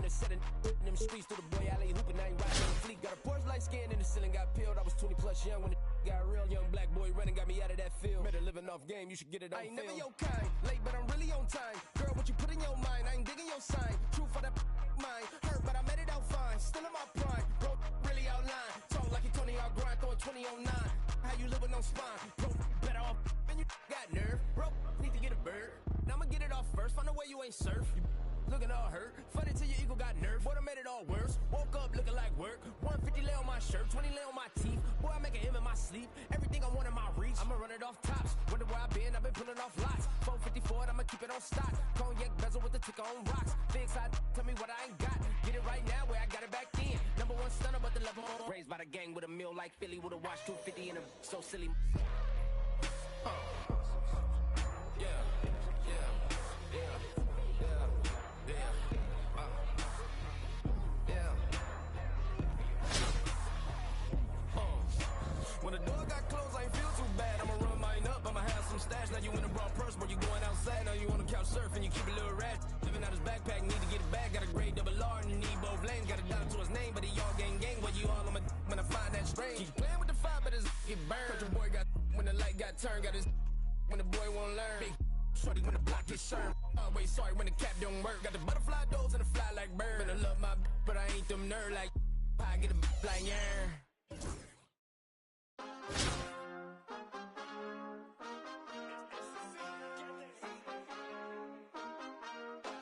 mean, set in them streets through the boy alley hooping. I ain't riding on the fleet. Got a Porsche light skin in the ceiling, got peeled. I was 20 plus young when the got real. Young black boy running, got me out of that field. Better living off game, you should get it on film. I ain't never your kind, late but I'm really on time. Girl, what you put in your mind, I ain't digging your sign. True for that mind, hurt but I made it out fine. Still in my prime, bro, really outline. Talk like you Tony, I'll grind, throwing 20 on 9. How you live with no spine, bro, better off, and you got nerve. Bro, need to get a bird, now I'ma get it off first. Find a way you ain't surf. Looking all hurt, funny till your ego got nerve. Boy, I made it all worse. Woke up looking like work. 150 lay on my shirt, 20 lay on my teeth. Boy, I make an M in my sleep. Everything I want in my reach. I'ma run it off tops. Wonder where I been, I've been pulling off lots. 454, I'ma keep it on stock. Cognac bezel with the ticker on rocks. Big side, tell me what I ain't got. Get it right now where I got it back then. Number one stunner, but the level on. Raised by the gang with a meal like Philly with a watch 250 and a so silly. When the door got closed, I ain't feel too bad. I'ma run mine up, I'ma have some stash. Now you in a broad purse, but you going outside. Now you on the couch surfing, you keep a little rat. Living out his backpack, need to get it back. Got a grade double R and you need both lanes. Got a dollar to his name, but he all gang. Where you all on my when I find that strange. Keep playing with the fire, but his get burned. But your boy got when the light got turned. Got his when the boy won't learn. Big shorty when the block gets shurned. Always sorry when the cap don't work. Got the butterfly doors and the fly like bird. I love my but I ain't them nerd like I get a like yeah.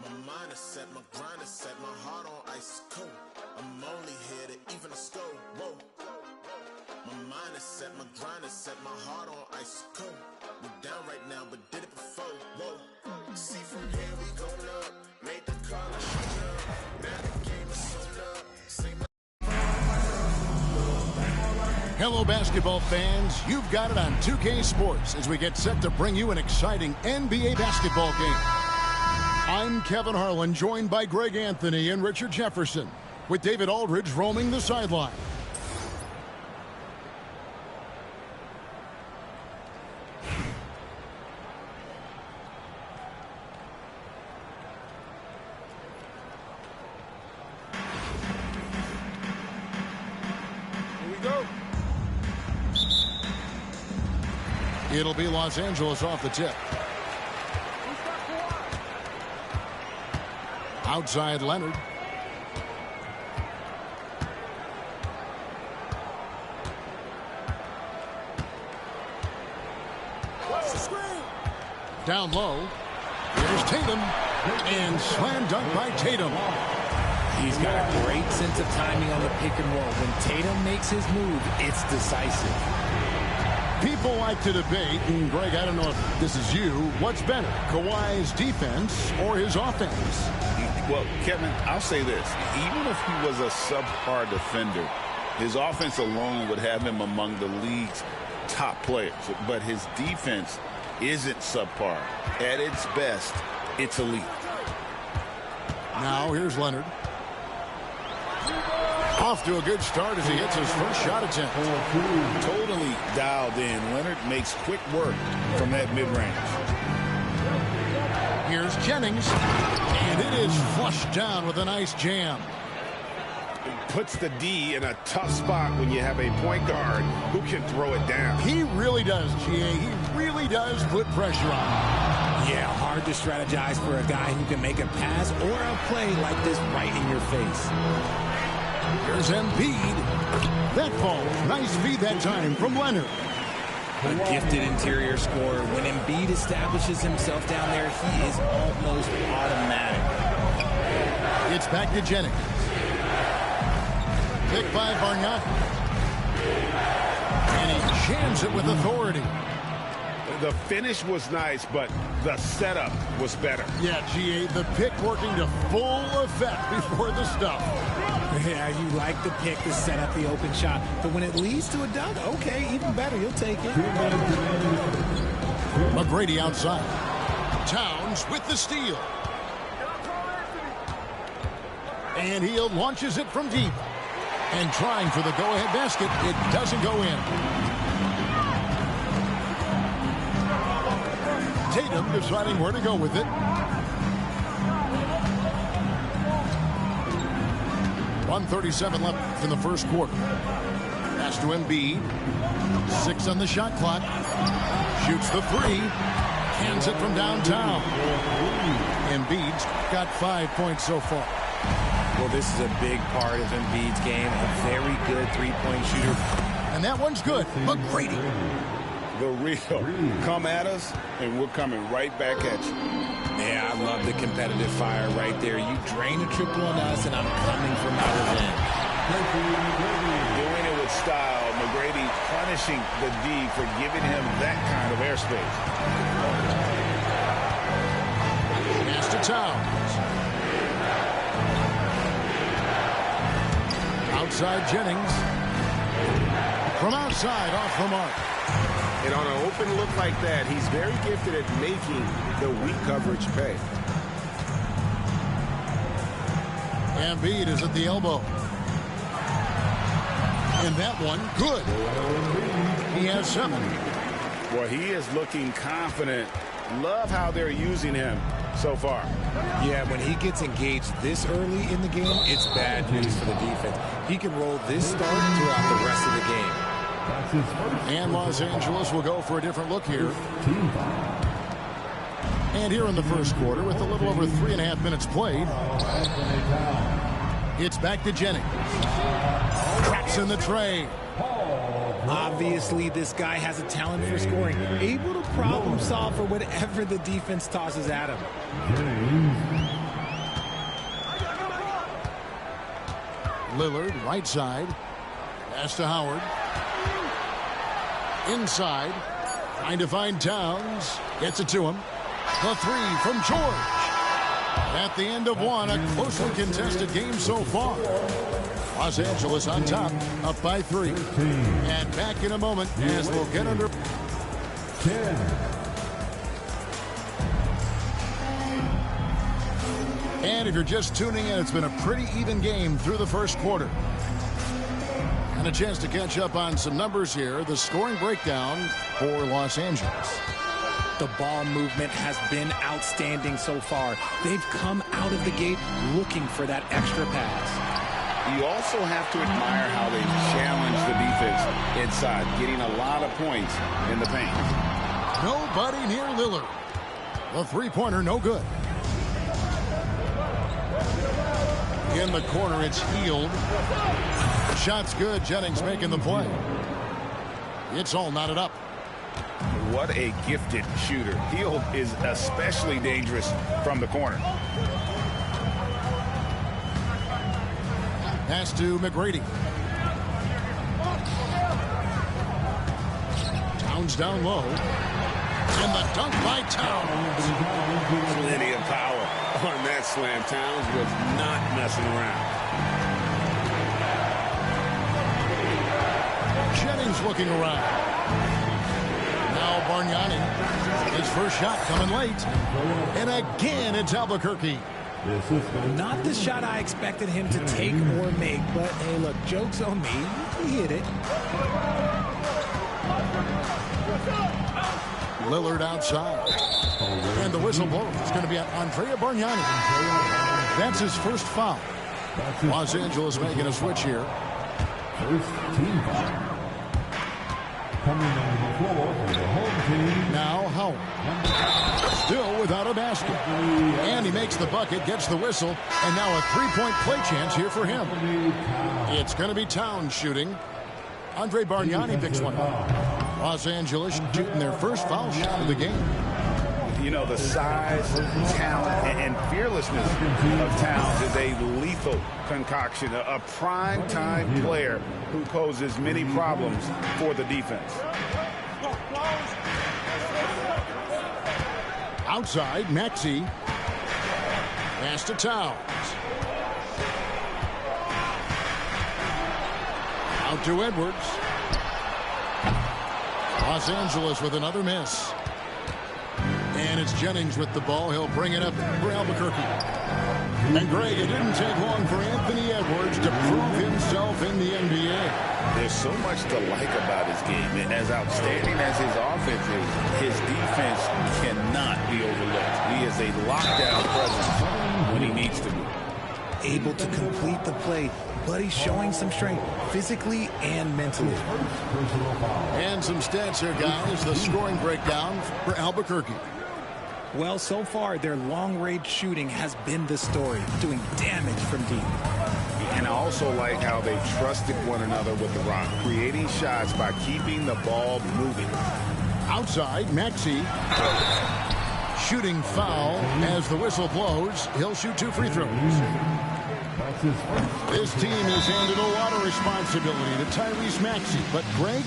My mind is set, my grind is set, my heart on ice cold. I'm only here to even a score. Whoa. My mind is set, my grind is set, my heart on ice cold. We're down right now, but did it before. Whoa. See from here we go up, made the call and shoot up. Now the game is sold up. Sing my Hello, basketball fans. You've got it on 2K Sports as we get set to bring you an exciting NBA basketball game. I'm Kevin Harlan, joined by Greg Anthony and Richard Jefferson, with David Aldridge roaming the sideline. It'll be Los Angeles off the tip. Outside Leonard. Down low. Here's Tatum. And slam dunk by Tatum. He's got a great sense of timing on the pick and roll. When Tatum makes his move, it's decisive. People like to debate, and Greg, I don't know if this is you, what's better, Kawhi's defense or his offense? Well, Kevin, I'll say this. Even if he was a subpar defender, his offense alone would have him among the league's top players. But his defense isn't subpar. At its best, it's elite. Now here's Leonard. Off to a good start as he hits his first shot attempt. Totally dialed in. Leonard makes quick work from that mid-range. Here's Jennings. And it is flushed down with a nice jam. It puts the D in a tough spot when you have a point guard who can throw it down. He really does, GA. He really does put pressure on. Yeah, hard to strategize for a guy who can make a pass or a play like this right in your face. Here's Embiid. That falls. Nice feed that time from Leonard. A gifted interior scorer. When Embiid establishes himself down there, he is almost automatic. It's back to Jennings. Pick by Bargnani. And he jams it with authority. The finish was nice, but the setup was better. Yeah, GA, the pick working to full effect before the stuff. Yeah, you like the pick to set up the open shot, but when it leads to a dunk, okay, even better, you'll take it. McGrady outside. Towns with the steal. And he launches it from deep. And trying for the go-ahead basket, it doesn't go in. Tatum deciding where to go with it. 1:37 left in the first quarter. Pass to Embiid. 6 on the shot clock. Shoots the 3. Hands it from downtown. Embiid's got 5 points so far. Well, this is a big part of Embiid's game. A very good three-point shooter. And that one's good. McGrady. The real. Come at us, and we're coming right back at you. Yeah, I love the competitive fire right there. You drain a triple on us, and I'm coming for my revenge. Doing it with style. McGrady punishing the D for giving him that kind of airspace. Pass to Towns. Outside Jennings. From outside, off the mark. And on an open look like that, he's very gifted at making the weak coverage pay. Embiid is at the elbow. And that one, good. He has 7. Well, he is looking confident. Love how they're using him so far. Yeah, when he gets engaged this early in the game, it's bad news for the defense. He can roll this start throughout the rest of the game. And Los Angeles will go for a different look here. And here in the first quarter, with a little over 3.5 minutes played, it's back to Jennings. Traps in the tray. Obviously, this guy has a talent for scoring. Able to problem solve for whatever the defense tosses at him. Lillard, right side. Pass to Howard. Inside. Trying to find Towns. Gets it to him. The 3 from George. At the end of one, a closely contested game so far. Los Angeles on top, up by 3. And back in a moment as we'll get under. 10. And if you're just tuning in, it's been a pretty even game through the first quarter. And a chance to catch up on some numbers here. The scoring breakdown for Los Angeles. The ball movement has been outstanding so far. They've come out of the gate looking for that extra pass. You also have to admire how they challenge the defense inside, getting a lot of points in the paint. Nobody near Lillard. The three-pointer, no good. In the corner, it's Hield. Shot's good. Jennings making the play. It's all knotted up. What a gifted shooter. Hield is especially dangerous from the corner. Pass to McGrady. Towns down low. And the dunk by Towns. Plenty of power on that slam. Towns was not messing around. Jennings looking around. Now Bargnani. His first shot coming late. And again, it's Albuquerque. Not the shot I expected him to take or make, but hey, look, joke's on me. He hit it. Lillard outside. And the whistle blows. It's going to be on Andrea Bargnani. That's his first foul. Los Angeles making a switch here. First team foul. Coming on the floor for the home team. Now Howard. Still without a basket. And he makes the bucket, gets the whistle, and now a three-point play chance here for him. It's going to be Towns shooting. Andre Bargnani picks one up. Los Angeles shooting their first foul shot of the game. You know, the size, talent, and fearlessness of Towns is a lethal concoction, a prime-time player who poses many problems for the defense. Outside, Maxey. Pass to Towns. Out to Edwards. Los Angeles with another miss. And it's Jennings with the ball. He'll bring it up for Albuquerque. And Greg, it didn't take long for Anthony Edwards to prove himself in the NBA. There's so much to like about his game. And as outstanding as his offense is, his defense cannot be overlooked. He is a lockdown presence when he needs to be. able to complete the play, but he's showing some strength physically and mentally. And some stats here, guys. The scoring breakdown for Albuquerque. Well, so far, their long-range shooting has been the story, doing damage from deep. And I also like how they trusted one another with the rock, creating shots by keeping the ball moving. Outside, Maxey. Shooting foul as the whistle blows. He'll shoot 2 free throws. This team has handed a lot of responsibility to Tyrese Maxey, but Greg,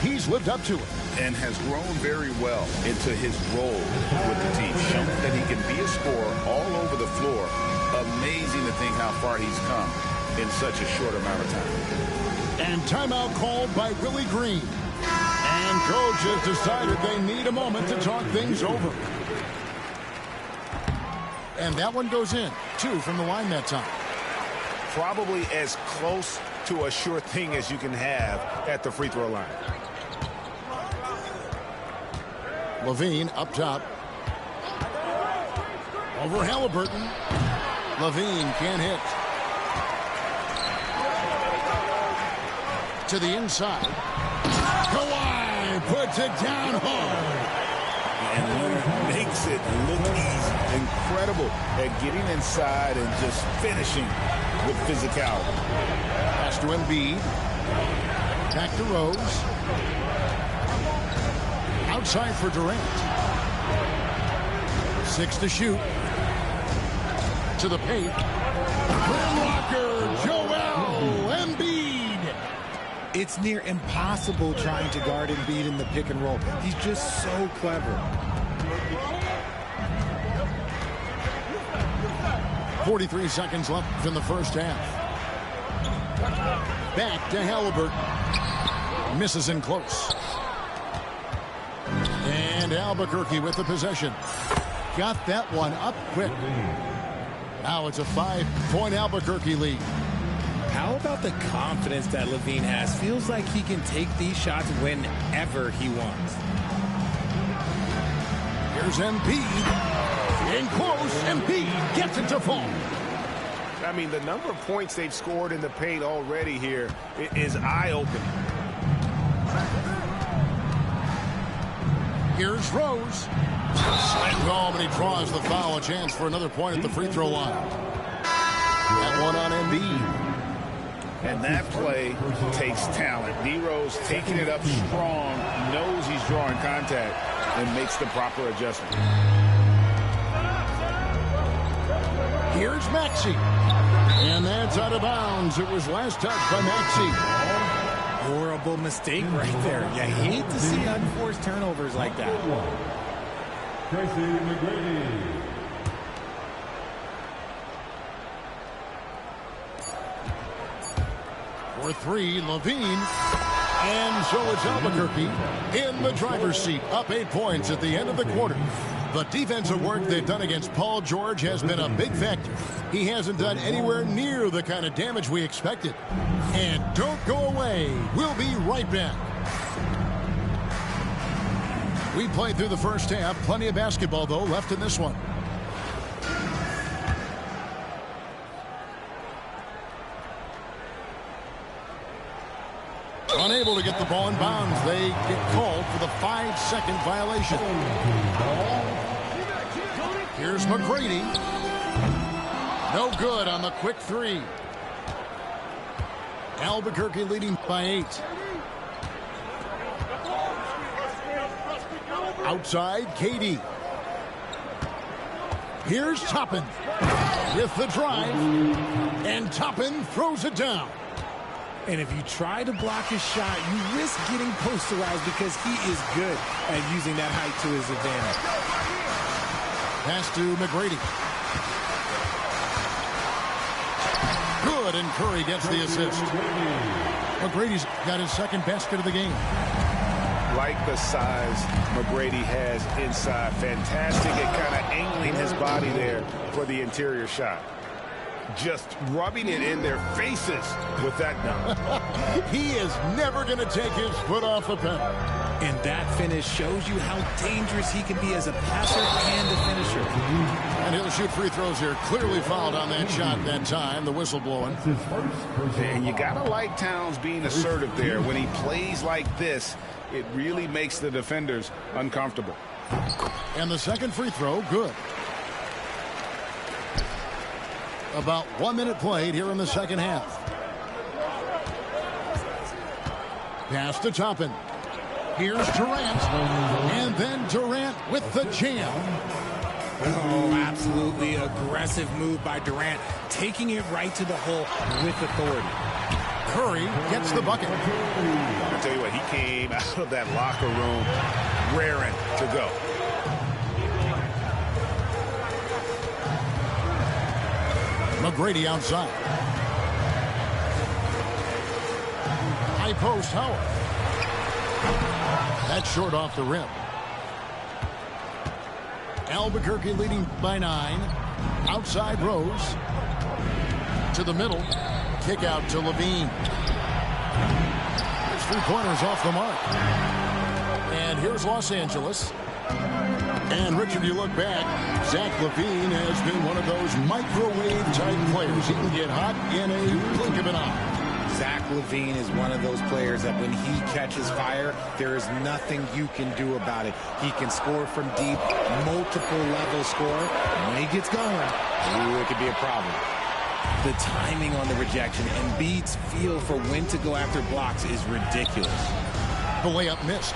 he's lived up to it. And has grown very well into his role with the team. Shown that he can be a scorer all over the floor. Amazing to think how far he's come in such a short amount of time. And timeout called by Willie Green. And coach has decided they need a moment to talk things over. And that one goes in. 2 from the line that time. Probably as close to a sure thing as you can have at the free throw line. Levine up top. Over Halliburton. Levine can't hit. To the inside. Kawhi puts it down hard. And Leonard makes it look easy. Incredible at getting inside and just finishing with physicality. Pass to Embiid. Back to Rose. Outside for Durant. 6 to shoot. To the paint. Rim blocker, Joel Embiid. It's near impossible trying to guard Embiid in the pick and roll. He's just so clever. 43 seconds left in the first half. Back to Halliburton. Misses in close. And Albuquerque with the possession. Got that one up quick. Now it's a 5-point Albuquerque lead. How about the confidence that Levine has? Feels like he can take these shots whenever he wants. Here's Embiid. In close, Embiid gets it to fall. I mean, the number of points they've scored in the paint already here is eye-opening. Here's Rose. Slam ball, but he draws the foul. A chance for another point at the free throw line. That one on Embiid. And that play takes talent. D-Rose taking it up strong, knows he's drawing contact, and makes the proper adjustment. Here's Maxey. And that's out of bounds. It was last touched by Maxey. Horrible mistake right there. You hate to see unforced turnovers like that. Tracy McGrady. For 3, Levine. And so it's Albuquerque in the driver's seat, up 8 points at the end of the quarter. The defensive work they've done against Paul George has been a big factor. He hasn't done anywhere near the kind of damage we expected. And don't go away. We'll be right back. We played through the first half. Plenty of basketball, though, left in this one. Unable to get the ball in bounds. They get called for the 5-second violation. Here's McGrady. No good on the quick 3. Albuquerque leading by 8. Outside, KD. Here's Toppin with the drive. And Toppin throws it down. And if you try to block his shot, you risk getting posterized because he is good at using that height to his advantage. Pass to McGrady. Good, and Curry gets the assist. McGrady's got his second basket of the game. Like the size McGrady has inside. Fantastic at kind of angling his body there for the interior shot. just rubbing it in their faces with that dunk. He is never going to take his foot off the pedal. And that finish shows you how dangerous he can be as a passer and a finisher. And he'll shoot free throws here. Clearly fouled on that shot that time. The whistle blowing. And you got to like Towns being assertive there. When he plays like this, it really makes the defenders uncomfortable. And the second free throw, good. About 1 minute played here in the second half. Pass to Toppin. Here's Durant. And then Durant with the jam. Oh, absolutely aggressive move by Durant, taking it right to the hole with authority. Curry gets the bucket. I tell you what, he came out of that locker room raring to go. McGrady outside. High post, Howard. That's short off the rim. Albuquerque leading by 9. Outside Rose. To the middle. Kick out to Levine. His three-pointers off the mark. And here's Los Angeles. And Richard, you look back, Zach LaVine has been one of those microwave-type players. He can get hot in a blink of an eye. Zach LaVine is one of those players that when he catches fire, there is nothing you can do about it. He can score from deep, multiple level score. And when he gets going, it could be a problem. The timing on the rejection and Embiid's feel for when to go after blocks is ridiculous. The layup missed.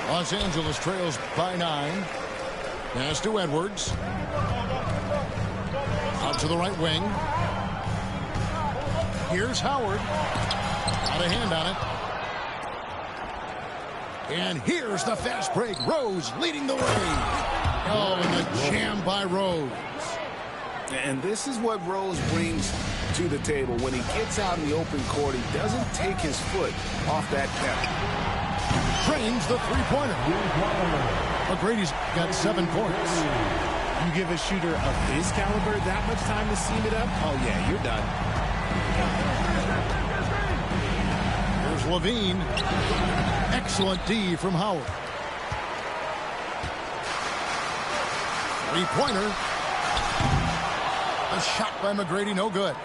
Los Angeles trails by 9. Pass to Edwards. Out to the right wing. Here's Howard. Got a hand on it. And here's the fast break. Rose leading the way. Oh, and the jam by Rose. And this is what Rose brings to the table. When he gets out in the open court, he doesn't take his foot off that pedal. Trains the three-pointer. McGrady's got 7 points. You give a shooter of his caliber that much time to seam it up? Oh, yeah, you're done. Here's Levine. Excellent D from Howard. Three-pointer. A shot by McGrady, no good.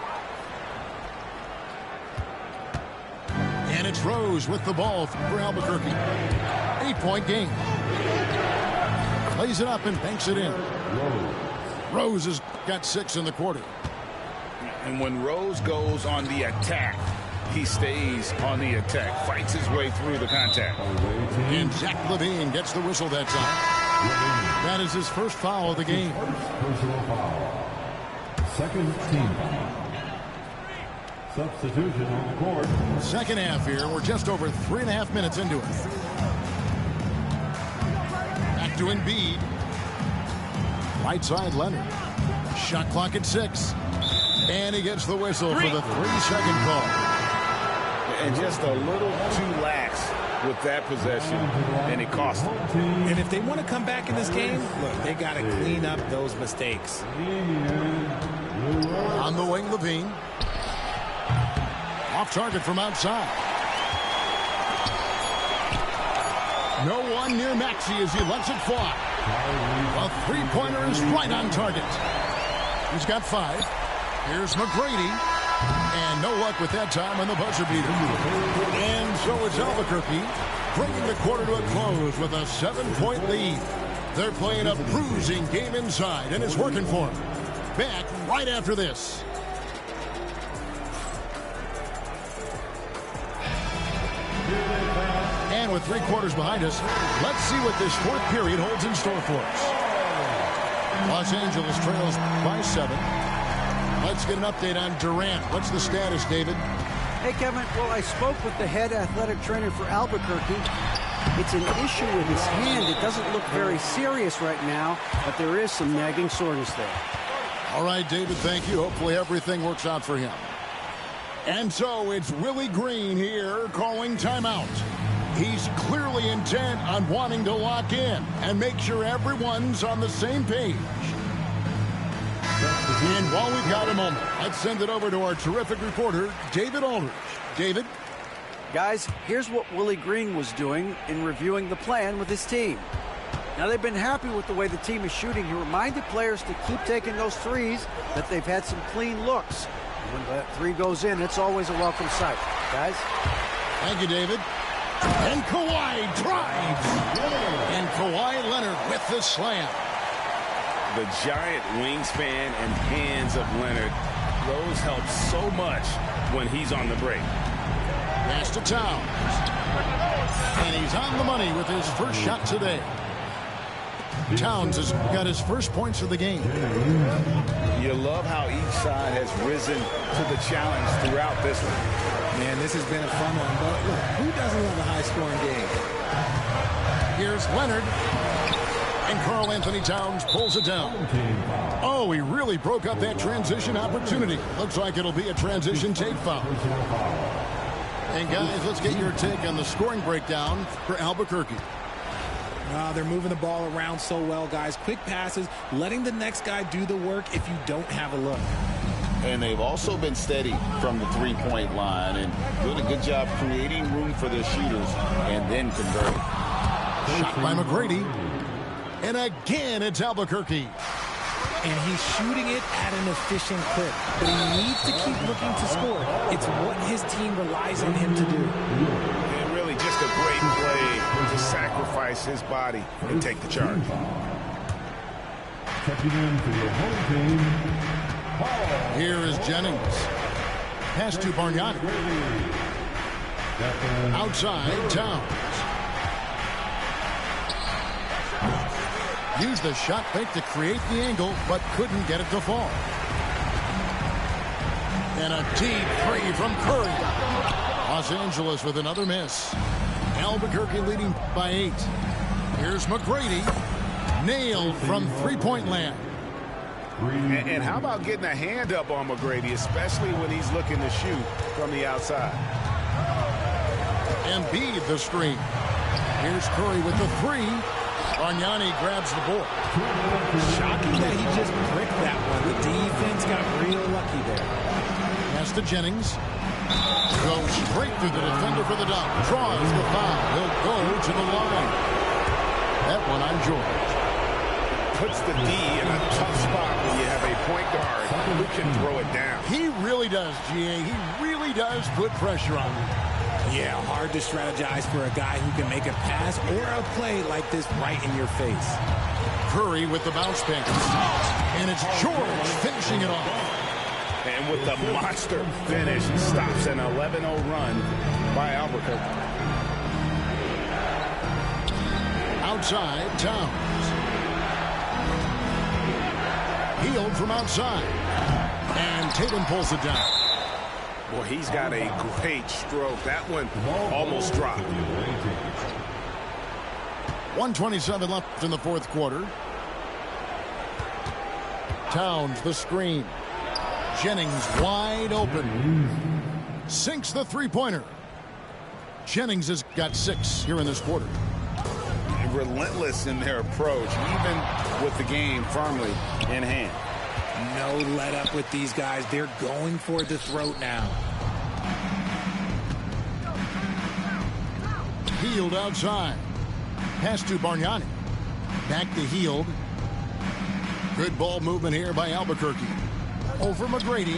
And it's Rose with the ball for Albuquerque. 8-point game. Plays it up and banks it in. Rose has got 6 in the quarter. And when Rose goes on the attack, he stays on the attack, fights his way through the contact. And Zach LaVine gets the whistle that time. That is his first foul of the game. Personal foul. Second team foul. Substitution on the court. Second half here. We're just over 3.5 minutes into it. Back to Embiid. Right side Leonard. Shot clock at 6. And he gets the whistle for the 3-second call. And just a little too lax with that possession, and it cost them. And if they want to come back in this game, look, they got to clean up those mistakes. On the wing, Levine. Off target from outside. No one near Maxey as he lets it fly. A three-pointer is right on target. He's got 5. Here's McGrady. And no luck with that time on the buzzer beater. And so it's Albuquerque bringing the quarter to a close with a 7-point lead. They're playing a bruising game inside, and it's working for them. Back right after this. And with 3 quarters behind us, let's see what this 4th period holds in store for us. Los Angeles trails by 7. Let's get an update on Durant. What's the status, David? Hey, Kevin. Well, I spoke with the head athletic trainer for Albuquerque. It's an issue with his hand. It doesn't look very serious right now, but there is some nagging soreness there. All right, David, thank you. Hopefully everything works out for him. And so it's Willie Green here calling timeout. He's clearly intent on wanting to lock in and make sure everyone's on the same page. And while we've got a moment, let's send it over to our terrific reporter, David Aldridge. David? Guys, here's what Willie Green was doing in reviewing the plan with his team. Now, they've been happy with the way the team is shooting. He reminded players to keep taking those threes, that they've had some clean looks. And when that three goes in, it's always a welcome sight. Guys? Thank you, David. And Kawhi drives. And Kawhi Leonard with the slam. The giant wingspan and hands of Leonard. Those help so much when he's on the break. Pass to Towns. And he's on the money with his first shot today. Towns has got his first points of the game. You love how each side has risen to the challenge throughout this one. Man, this has been a fun one, but look, who doesn't love a high-scoring game? Here's Leonard. And Karl Anthony Towns pulls it down. Oh, he really broke up that transition opportunity. Looks like it'll be a transition take foul. And guys, let's get your take on the scoring breakdown for Albuquerque. They're moving the ball around so well, guys. Quick passes, letting the next guy do the work if you don't have a look. And they've also been steady from the three-point line and doing a good job creating room for their shooters and then converting. Shot by McGrady. And again, it's Albuquerque. And he's shooting it at an efficient clip. But he needs to keep looking to score. It's what his team relies on him to do. And really just a great play to sacrifice his body and take the charge. Checking in for your home team, Paul. Here is Jennings. Pass to Bargnani. Outside, Towns. Used the shot fake to create the angle, but couldn't get it to fall. And a deep three from Curry. Los Angeles with another miss. Albuquerque leading by 8. Here's McGrady. Nailed from three-point land. And how about getting a hand up on McGrady, especially when he's looking to shoot from the outside. Embiid the screen. Here's Curry with the three. Bargnani grabs the board. Shocking that he just bricked that one. The defense got real lucky there. Pass to Jennings. Goes straight through the defender for the dunk. Draws the foul. He'll go to the line. That one on George. Puts the D in a tough spot when you have a point guard who can throw it down. He really does, GA. He really does put pressure on him. Yeah, hard to strategize for a guy who can make a pass or a play like this right in your face. Curry with the bounce pass. And it's George finishing it off. And with the monster finish, he stops an 11-0 run by Albuquerque. Outside, Towns. Healed from outside. And Tatum pulls it down. Boy, he's got a great stroke. That one almost dropped. 1:27 left in the fourth quarter. Towns the screen. Jennings wide open. Sinks the three-pointer. Jennings has got 6 here in this quarter. Relentless in their approach, even with the game firmly in hand. No let up with these guys. They're going for the throat now. Hield outside. Pass to Bargnani. Back to Hield. Good ball movement here by Albuquerque. Over McGrady.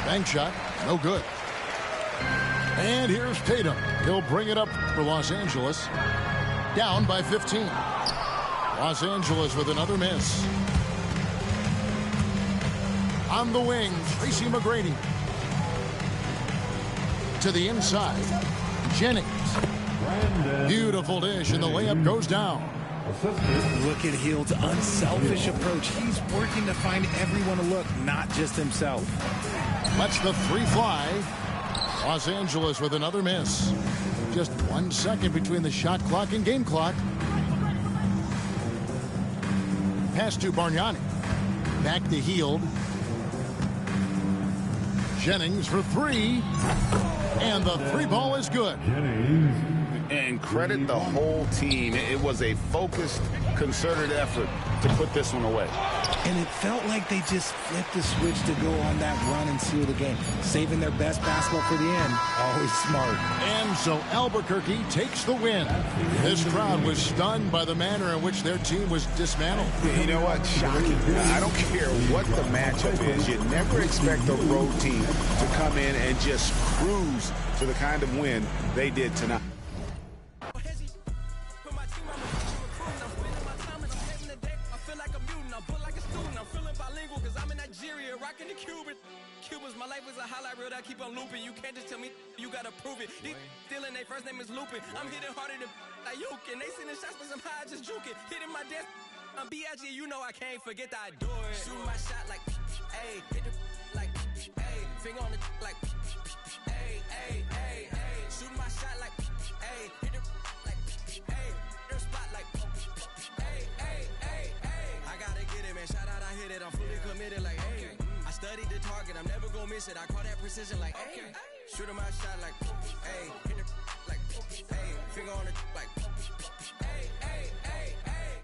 Bank shot. No good. And here's Tatum. He'll bring it up for Los Angeles. Down by 15. Los Angeles with another miss. On the wing, Tracy McGrady. To the inside, Jennings. Beautiful dish, and the layup goes down. Look at Hield's unselfish approach. He's working to find everyone to look, not just himself. Lets the three fly. Los Angeles with another miss. Just 1 second between the shot clock and game clock. Pass to Bargnani. Back to Hield. Jennings for 3. And the 3 ball is good. And credit the whole team. It was a focused, concerted effort to put this one away. And it felt like they just flipped the switch to go on that run and seal the game. Saving their best basketball for the end. Always smart. And so Albuquerque takes the win. This crowd was stunned by the manner in which their team was dismantled. You know what? Shocking. I don't care what the matchup is. You never expect a road team to come in and just cruise to the kind of win they did tonight. My life is a highlight reel that I keep on looping. You can't just tell me you gotta prove it. These stealing, their first name is Lupin. I'm hitting harder than like Yukin. They sending shots, but I'm high, just juking. Hitting my desk, I'm B.I.G. You know I can't forget that I do it. Shoot my shot like, ayy. Hit the like, ayy. Finger on the like, ayy, ayy, ayy, ayy. Shoot my shot like, ayy. Hit the like, ayy. Their spot like, ayy, ayy, ayy, ayy. I gotta get it, man. Shout out, I hit it. I'm fully committed like, ayy. I studied the target, I'm never gonna miss it. I call that precision like, hey, shoot him my shot like, hey, hit it like, hey, finger on it like, hey, hey, hey, hey.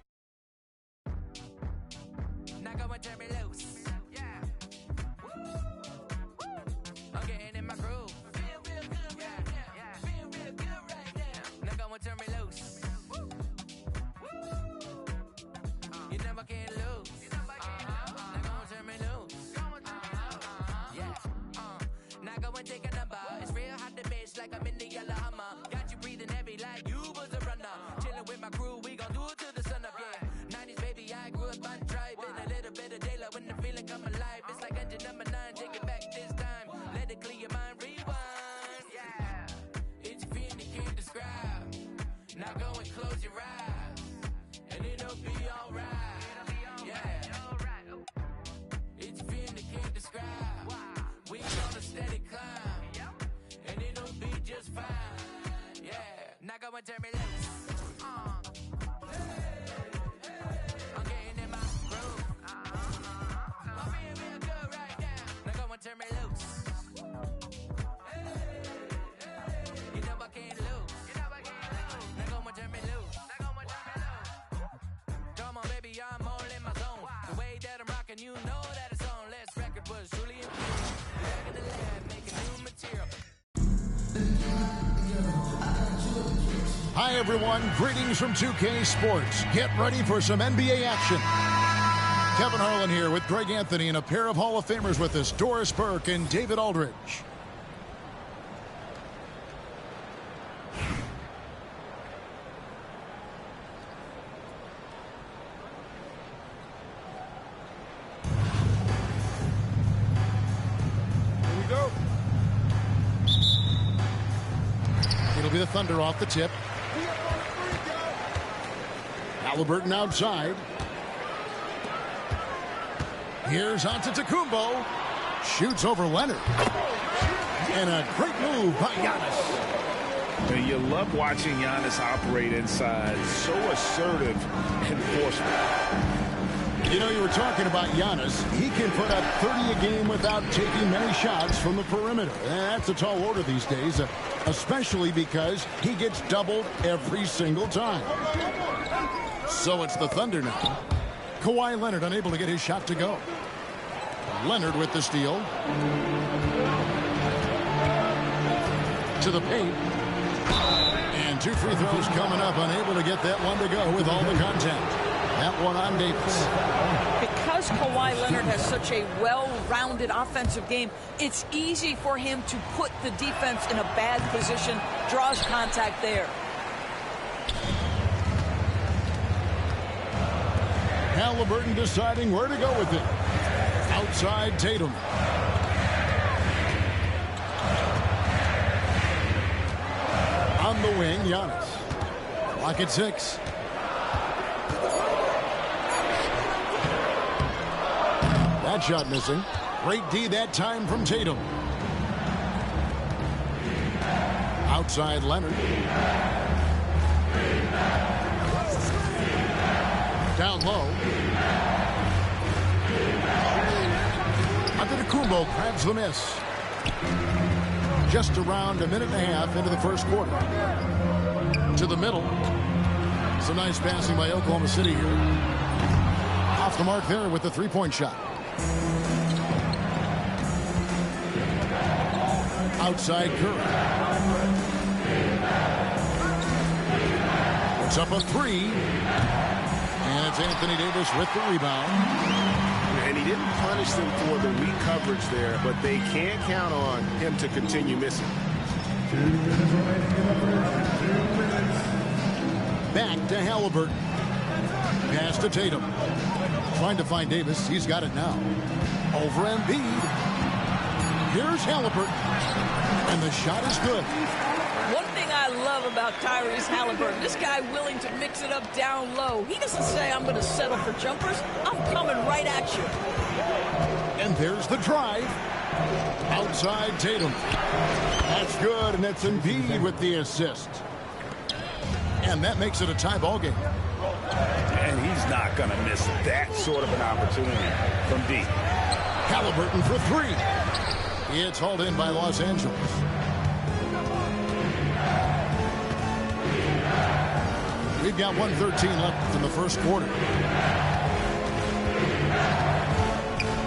Now go and turn me loose. Yeah. I'm getting in my groove. Feel real good right now. Yeah. Feel real good right now. Now go and turn me loose. You never can lose. Now go and turn me loose. Now go and take a number. It's real hot to miss like I'm in the yellow Hummer. Got you breathing heavy like you was a runner. Chilling with my crew, we gon' do it till the sun up, yeah. 90s baby, I grew up on tribe. And a little bit of daylight when the feeling come alive. It's like engine number 9, take it back this time. Let it clear your mind, rewind. Yeah, it's a feeling you can't describe. Now go and close your eyes, and it'll be alright. Yeah, it's a feeling you can't describe. We on a steady climb, and it'll be just fine. Yeah, now go and turn me loose. I'm getting in my groove. I'm feeling real good right now. Now go and turn me loose. You know I can't lose. Now go and turn me loose. Come on, baby, I'm all in my zone. The way that I'm rocking, you know that it's on. Last record was truly improved. Back in the lab, making new material. Hi, everyone. Greetings from 2K Sports. Get ready for some NBA action. Kevin Harlan here with Greg Anthony and a pair of Hall of Famers with us, Doris Burke and David Aldridge. Here we go. It'll be the Thunder off the tip. Halliburton outside. Here's Antetokounmpo. Shoots over Leonard. And a great move by Giannis. And you love watching Giannis operate inside. So assertive and forceful. You know, you were talking about Giannis. He can put up 30 a game without taking many shots from the perimeter. That's a tall order these days, especially because he gets doubled every single time. So it's the Thunder now. Kawhi Leonard unable to get his shot to go. Leonard with the steal. To the paint. And 2 free throws coming up, unable to get that one to go with all the contact. That one on Davis. Because Kawhi Leonard has such a well-rounded offensive game, it's easy for him to put the defense in a bad position, draws contact there. Halliburton deciding where to go with it. Outside Tatum. On the wing, Giannis. Clock at 6. That shot missing. Great D that time from Tatum. Outside Leonard. Down low. Antetokounmpo grabs the miss. Just around a minute and a half into the first quarter. To the middle. Some nice passing by Oklahoma City here. Off the mark there with the three-point shot. Outside Curry. Puts up a three. And it's Anthony Davis with the rebound. And he didn't punish them for the weak coverage there, but they can't count on him to continue missing. 2 minutes remaining in the first. 2 minutes. Back to Halliburton. Pass to Tatum. Trying to find Davis. He's got it now. Over Embiid. Here's Halliburton. And the shot is good. One thing I love about Tyrese Halliburton, this guy willing to mix it up down low. He doesn't say, I'm going to settle for jumpers. I'm coming right at you. And there's the drive. Outside Tatum. That's good, and it's Embiid with the assist. And that makes it a tie ball game. And he's not going to miss that sort of an opportunity from deep. Halliburton for three. It's hauled in by Los Angeles. We've got 1:13 left in the first quarter.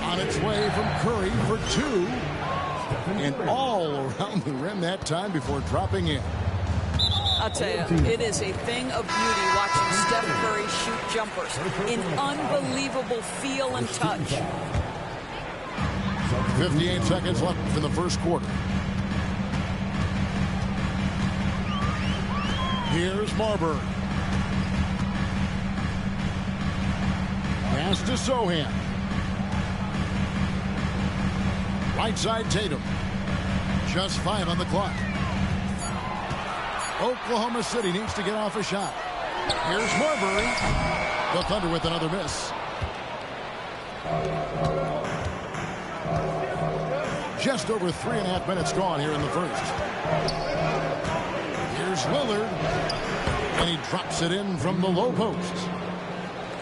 On its way from Curry for two. And all around the rim that time before dropping in. I'll tell you, it is a thing of beauty watching Steph Curry shoot jumpers. An unbelievable feel and touch. 58 seconds left in the first quarter. Here's Marbury. Pass to Sohan. Right side Tatum. Just 5 on the clock. Oklahoma City needs to get off a shot. Here's Marbury. The Thunder with another miss. Just over 3.5 minutes gone here in the first. Here's Lillard. And he drops it in from the low post.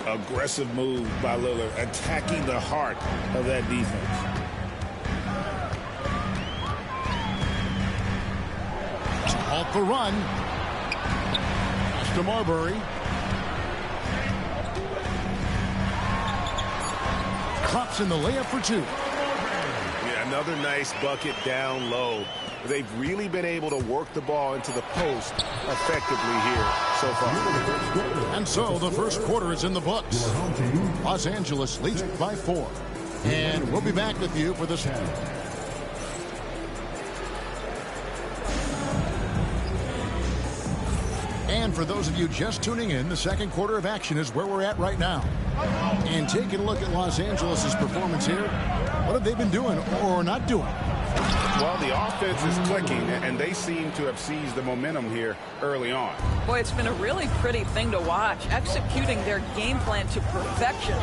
Aggressive move by Lillard, attacking the heart of that defense. Off the run. Pass to Marbury. Drops in the layup for two. Yeah, another nice bucket down low. They've really been able to work the ball into the post effectively here so far. And so the first quarter is in the books. Los Angeles leads by 4. And we'll be back with you for this. And for those of you just tuning in, the second quarter of action is where we're at right now. And taking a look at Los Angeles' performance here, what have they been doing or not doing? Well, the offense is clicking, and they seem to have seized the momentum here early on. Boy, it's been a really pretty thing to watch, executing their game plan to perfection.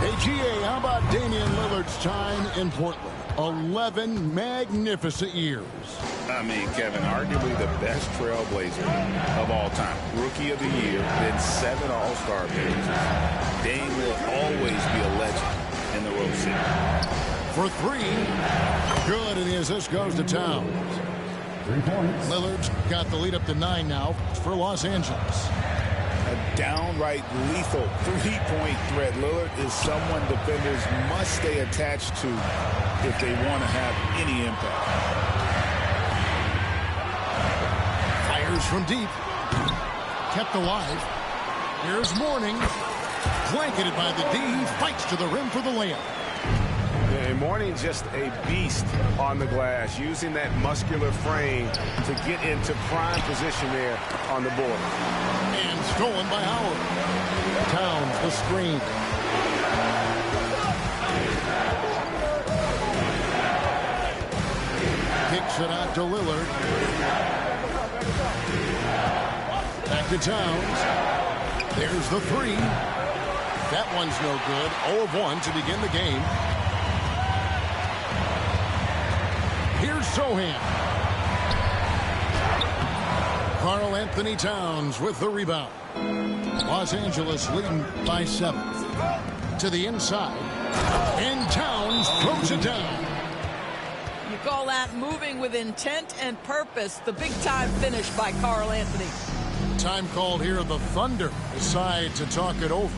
Hey, GA, how about Damian Lillard's time in Portland? 11 magnificent years. I mean, Kevin, arguably the best trailblazer of all time. Rookie of the year, then 7 All-Star appearances. Dame will always be a legend in the Rose City. For three. Good, and the assist goes to Towns. 3 points. Lillard's got the lead up to 9 now for Los Angeles. A downright lethal three-point threat. Lillard is someone defenders must stay attached to if they want to have any impact. Fires from deep. Kept alive. Here's Mourning. Blanketed by the D. He fights to the rim for the layup. And Mourning just a beast on the glass, using that muscular frame to get into prime position there on the board. And stolen by Howard. Towns the screen. Kicks it out to Lillard. Back to Towns. There's the three. That one's no good. 0 of 1 to begin the game. Here's Sohan. Karl Anthony Towns with the rebound. Los Angeles leading by 7. To the inside. And Towns throws it down. You call that moving with intent and purpose. The big-time finish by Karl Anthony. Time called here. The Thunder decide to talk it over.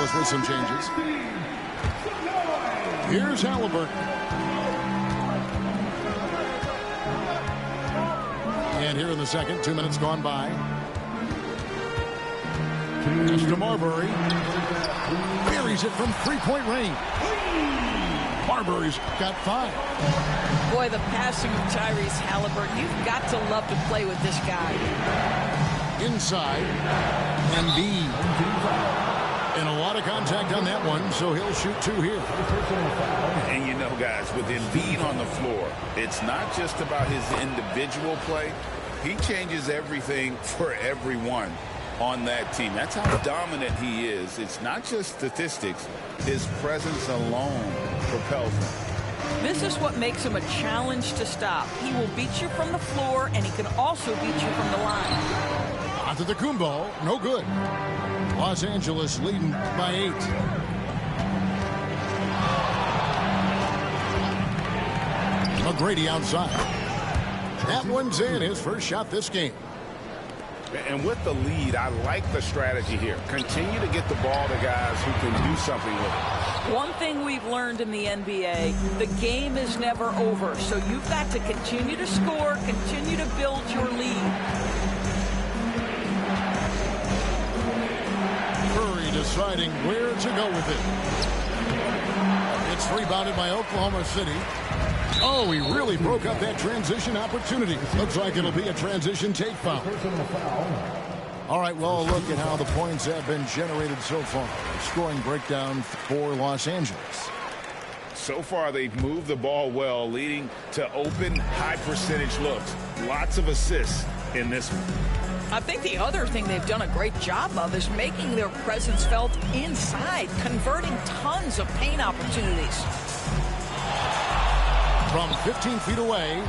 Angeles with some changes. Here's Halliburton. And here in the second, 2 minutes gone by. As to Marbury. Buries it from three-point range. Marbury's got 5. Boy, the passing of Tyrese Halliburton, you've got to love to play with this guy. Inside. Embiid. And a lot of contact on that one, so he'll shoot 2 here. And you know, guys, with Embiid on the floor, it's not just about his individual play. He changes everything for everyone on that team. That's how dominant he is. It's not just statistics. His presence alone propels him. This is what makes him a challenge to stop. He will beat you from the floor, and he can also beat you from the line. Antetokounmpo, no good. Los Angeles leading by 8. McGrady outside. That one's in, his first shot this game. And with the lead, I like the strategy here. Continue to get the ball to guys who can do something with it. One thing we've learned in the NBA, the game is never over. So you've got to continue to score, continue to build your lead. Curry deciding where to go with it. It's rebounded by Oklahoma City. Oh, he really broke up that transition opportunity. Looks like it'll be a transition take foul. All right, well, look at how the points have been generated so far. Scoring breakdown for Los Angeles. So far, they've moved the ball well, leading to open, high-percentage looks. Lots of assists in this one. I think the other thing they've done a great job of is making their presence felt inside, converting tons of paint opportunities. From 15 feet away.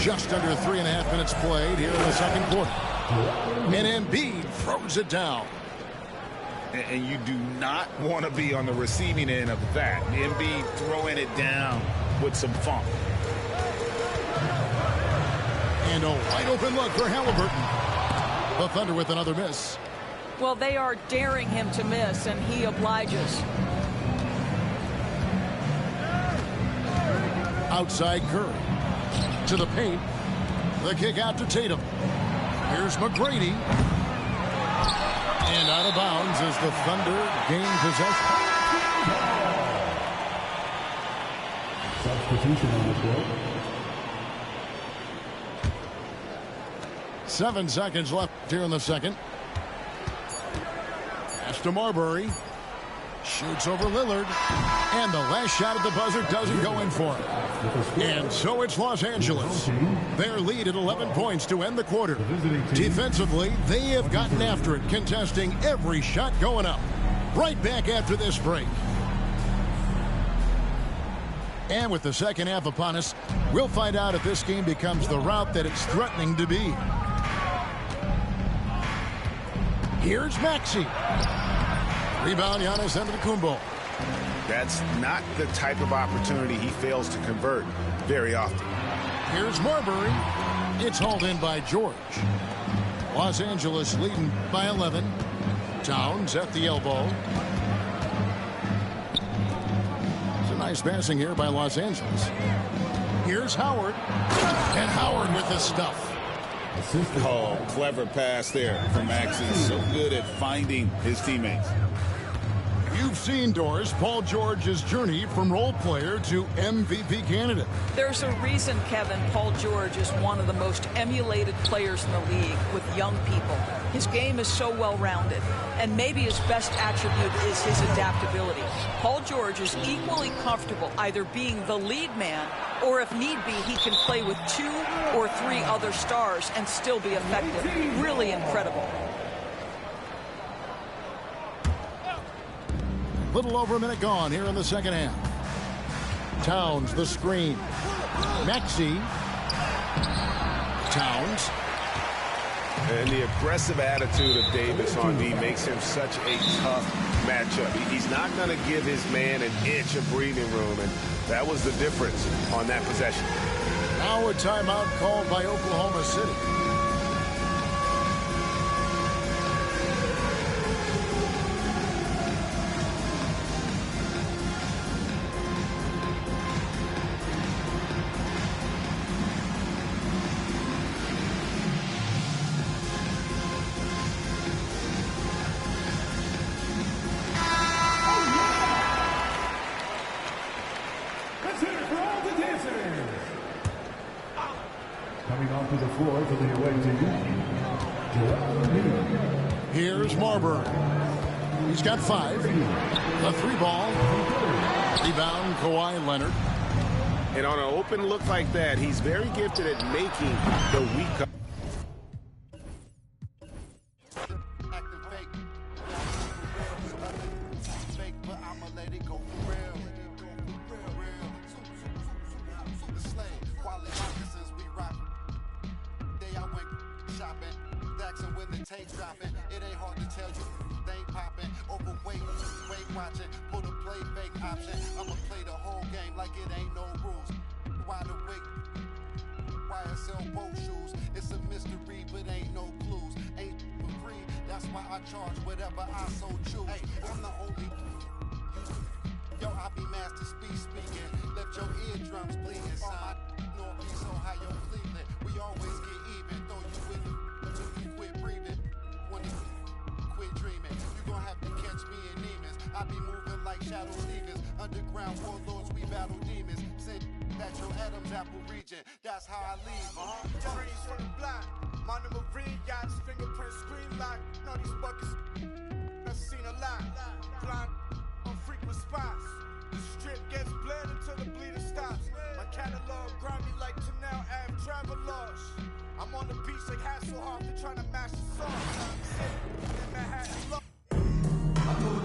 Just under 3.5 minutes played here in the second quarter. And Embiid throws it down. And you do not want to be on the receiving end of that. Embiid throwing it down with some funk. And a wide open look for Halliburton. The Thunder with another miss. Well, they are daring him to miss, and he obliges. Outside Curry. To the paint. The kick out to Tatum. Here's McGrady. And out of bounds as the Thunder gain possession. Substitution on the court. 7 seconds left here in the second. Pass to Marbury. Shoots over Lillard. And the last shot at the buzzer doesn't go in for him. And so it's Los Angeles. Their lead at 11 points to end the quarter. Defensively, they have gotten after it, contesting every shot going up. Right back after this break. And with the second half upon us, we'll find out if this game becomes the route that it's threatening to be. Here's Maxey. Rebound, Giannis Antetokounmpo. That's not the type of opportunity he fails to convert very often. Here's Marbury. It's hauled in by George. Los Angeles leading by 11. Towns at the elbow. It's a nice passing here by Los Angeles. Here's Howard. And Howard with the stuff. Oh, clever pass there from Maxey. So good at finding his teammates. You've seen, Doris, Paul George's journey from role player to MVP candidate. There's a reason, Kevin, Paul George is one of the most emulated players in the league with young people. His game is so well-rounded, and maybe his best attribute is his adaptability. Paul George is equally comfortable either being the lead man, or if need be, he can play with 2 or 3 other stars and still be effective. Really incredible. Little over a minute gone here in the second half. Towns, the screen. Maxey. Towns. And the aggressive attitude of Davis on D makes him such a tough matchup. He's not going to give his man an inch of breathing room, and that was the difference on that possession. Now a timeout called by Oklahoma City. Coming onto the floor for the away team, Joel Embiid. Here's Marbury. He's got 5. The 3-ball. Rebound, Kawhi Leonard. And on an open look like that, he's very gifted at making the weak. It ain't hard to tell you they ain't popping. Overweight, weight watching, put a play fake option. I'ma play the whole game like it ain't no rules. Wide awake, why I sell boat shoes. It's a mystery, but ain't no clues. Ain't for free, that's why I charge whatever I so choose. Hey, I'm the only. Yo, I be master speaking. Left your eardrums bleeding. Son, North East, Ohio, Cleveland. We always get even. Throw you in the till you quit breathing. When you quit dreaming, you gon' have to catch me in demons. I be moving like shadow Stevens. Underground warlords, we battle demons. Send back your Adam's apple region. That's how I leave. Freeze from the block. Monomer Marine yachts, fingerprint screen lock. Know these buckets. I've seen a lot. Blind on frequent spots. The strip gets bled until the bleeding stops. My catalog grimy like Chanel Ave travelers. I'm on the beach like Hasselhoff, they're trying to mash the song.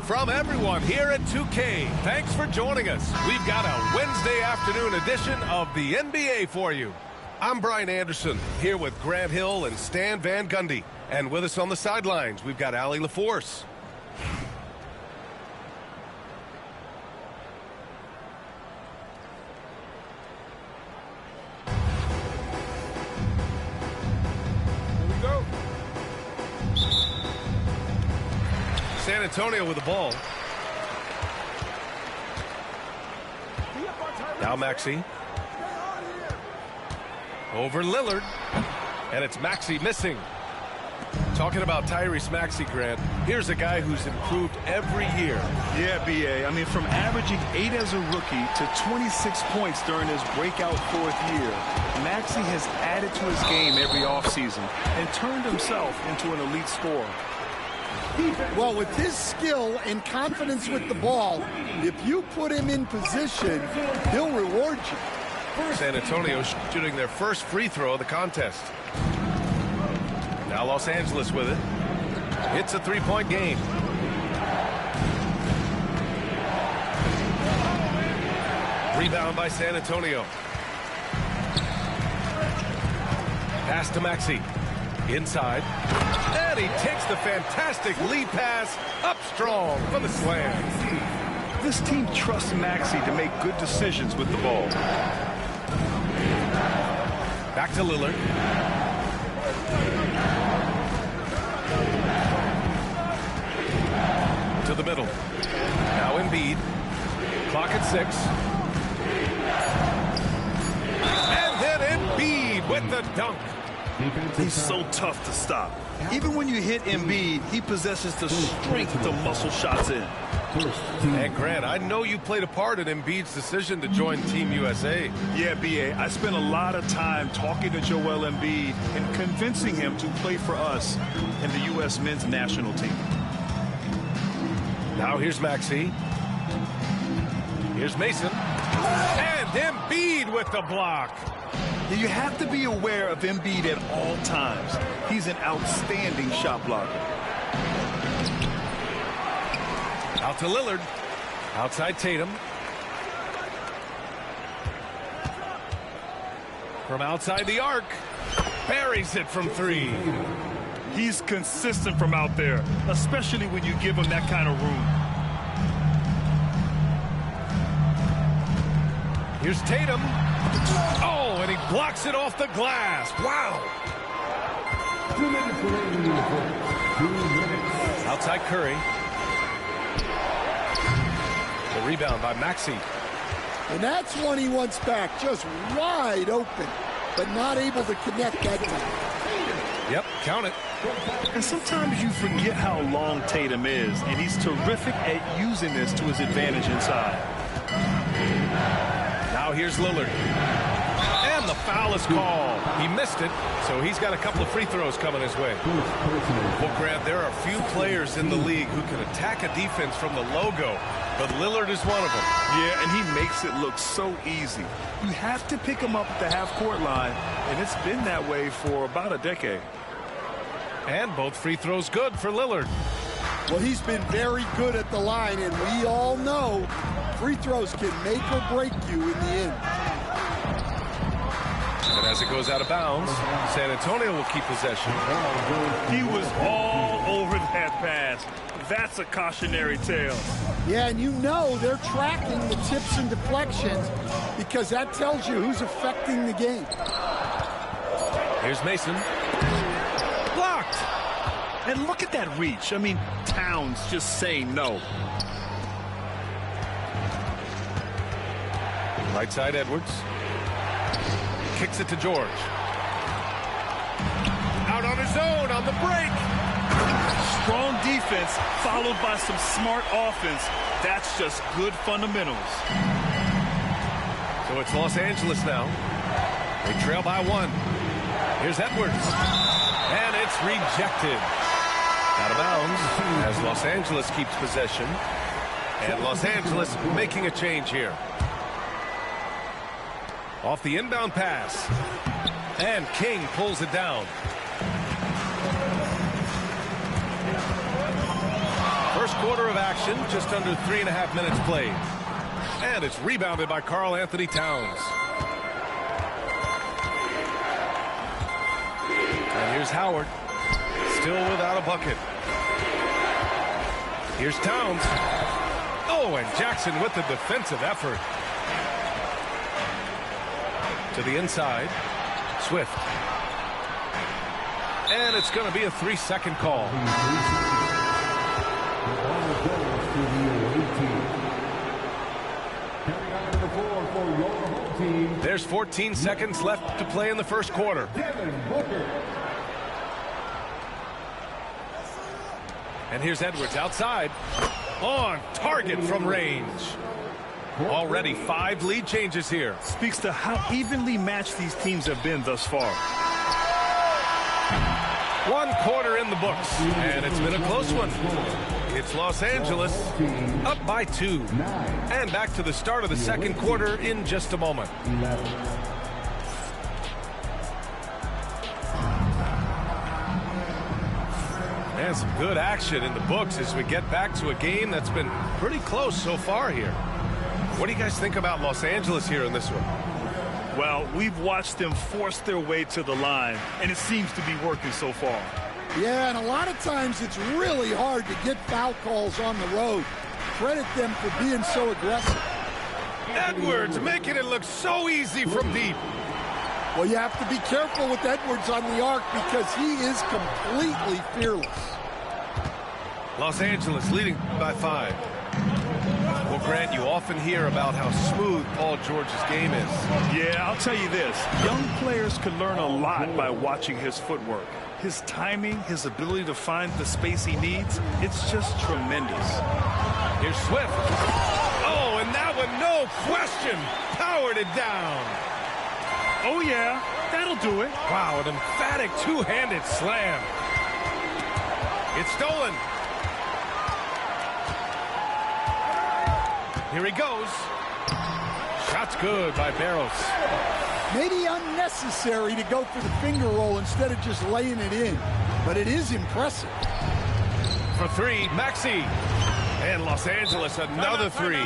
From everyone here at 2K, thanks for joining us. We've got a Wednesday afternoon edition of the NBA for you. I'm Brian Anderson, here with Grant Hill and Stan Van Gundy. And with us on the sidelines, we've got Allie LaForce. San Antonio with the ball. Now Maxey. Over Lillard. And it's Maxey missing. Talking about Tyrese Maxey, Grant, here's a guy who's improved every year. Yeah, B.A. I mean, from averaging 8 as a rookie to 26 points during his breakout 4th year, Maxey has added to his game every offseason and turned himself into an elite scorer. Well, with his skill and confidence with the ball, if you put him in position, he'll reward you. San Antonio shooting their first free throw of the contest. Now Los Angeles with it. It's a 3-point game. Rebound by San Antonio. Pass to Maxey. Inside. And he takes the fantastic lead pass up strong for the slam. This team trusts Maxey to make good decisions with the ball. Back to Lillard. To the middle. Now Embiid. Clock at 6. And then Embiid with the dunk. He's so tough to stop. Even when you hit Embiid, he possesses the strength to muscle shots in. And Grant, I know you played a part in Embiid's decision to join Team USA. Yeah, B.A. I spent a lot of time talking to Joel Embiid and convincing him to play for us in the U.S. men's national team. Now here's Maxey. Here's Mason. And Embiid with the block. You have to be aware of Embiid at all times. He's an outstanding shot blocker. Out to Lillard. Outside Tatum. From outside the arc. Buries it from 3. He's consistent from out there, especially when you give him that kind of room. Here's Tatum. Oh, and he blocks it off the glass. Wow. 2 minutes remaining. 2 minutes. Outside Curry. The rebound by Maxey. And that's one he wants back, just wide open, but not able to connect that time. Yep, count it. And sometimes you forget how long Tatum is, and he's terrific at using this to his advantage inside. Now here's Lillard. And the foul is called. He missed it, so he's got a couple of free throws coming his way. Well, Grant, there are few players in the league who can attack a defense from the logo, but Lillard is one of them. Yeah, and he makes it look so easy. You have to pick him up at the half-court line, and it's been that way for about a decade. And both free throws good for Lillard. Well, he's been very good at the line, and we all know free throws can make or break you in the end. And as it goes out of bounds, San Antonio will keep possession. He was all over that pass. That's a cautionary tale. Yeah, and you know they're tracking the tips and deflections because that tells you who's affecting the game. Here's Mason. Blocked! And look at that reach. I mean, Towns just saying no. Right side, Edwards. Kicks it to George. Out on his own on the break. Strong defense followed by some smart offense. That's just good fundamentals. So it's Los Angeles now. They trail by 1. Here's Edwards. And it's rejected. Out of bounds as Los Angeles keeps possession. And Los Angeles making a change here. Off the inbound pass. And King pulls it down. First quarter of action, just under 3.5 minutes played. And it's rebounded by Karl Anthony Towns. And here's Howard. Still without a bucket. Here's Towns. Oh, and Jackson with the defensive effort. To the inside. Swift. And it's going to be a 3-second call. There's 14 seconds left to play in the first quarter. And here's Edwards outside. On target from range. Already 5 lead changes here. Speaks to how evenly matched these teams have been thus far. 1 quarter in the books, and it's been a close one. It's Los Angeles up by 2. And back to the start of the second quarter in just a moment. And some good action in the books as we get back to a game that's been pretty close so far here. What do you guys think about Los Angeles here in this one? Well, we've watched them force their way to the line, and it seems to be working so far. Yeah, and a lot of times it's really hard to get foul calls on the road. Credit them for being so aggressive. Edwards making it look so easy from deep. Well, you have to be careful with Edwards on the arc because he is completely fearless. Los Angeles leading by 5. Well, Grant, you often hear about how smooth Paul George's game is. Yeah, I'll tell you this. Young players can learn a lot by watching his footwork. His timing, his ability to find the space he needs, it's just tremendous. Here's Swift. Oh, and that one, no question, powered it down. Oh, yeah, that'll do it. Wow, an emphatic two-handed slam. It's stolen. Here he goes. Shot's good by Barros. Maybe unnecessary to go for the finger roll instead of just laying it in, but it is impressive. For 3, Maxey. And Los Angeles, another 3.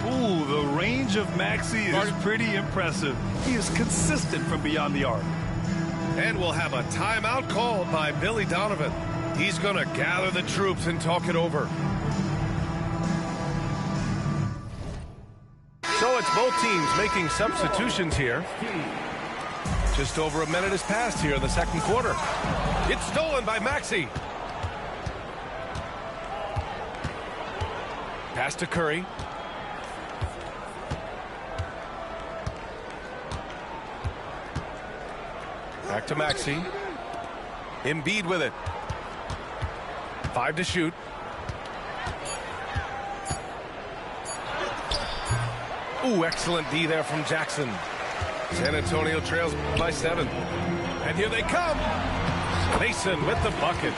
Ooh, the range of Maxey is pretty impressive. He is consistent from beyond the arc. And we'll have a timeout called by Billy Donovan. He's going to gather the troops and talk it over. So it's both teams making substitutions here. Just over a minute has passed here in the second quarter. It's stolen by Maxey. Pass to Curry. Back to Maxey. Embiid with it. 5 to shoot. Ooh, excellent D there from Jackson. San Antonio trails by 7. And here they come. Mason with the bucket.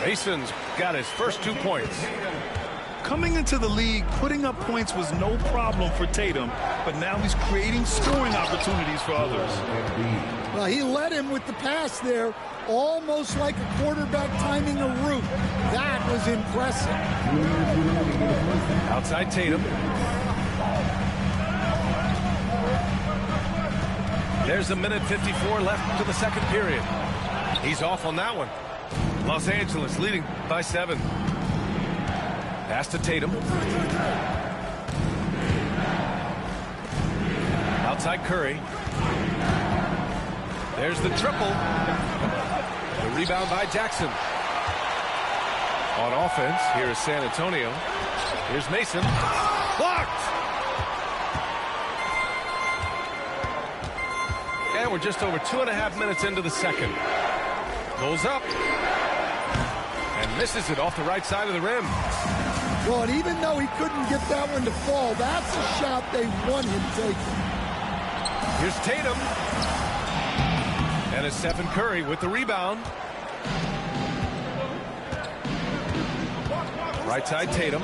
Mason's got his first 2 points. Coming into the league, putting up points was no problem for Tatum, but now he's creating scoring opportunities for others. Well, he led him with the pass there, almost like a quarterback timing a route. That was impressive. Outside Tatum. There's a minute 54 left to the second period. He's off on that one. Los Angeles leading by 7. Pass to Tatum. Outside Curry. There's the triple. The rebound by Jackson. On offense, here is San Antonio. Here's Mason. Blocked! And we're just over 2.5 minutes into the second. Goes up. And misses it off the right side of the rim. Well, and even though he couldn't get that one to fall, that's a shot they want him taking. Here's Tatum. And it's Stephen Curry with the rebound. Right side Tatum.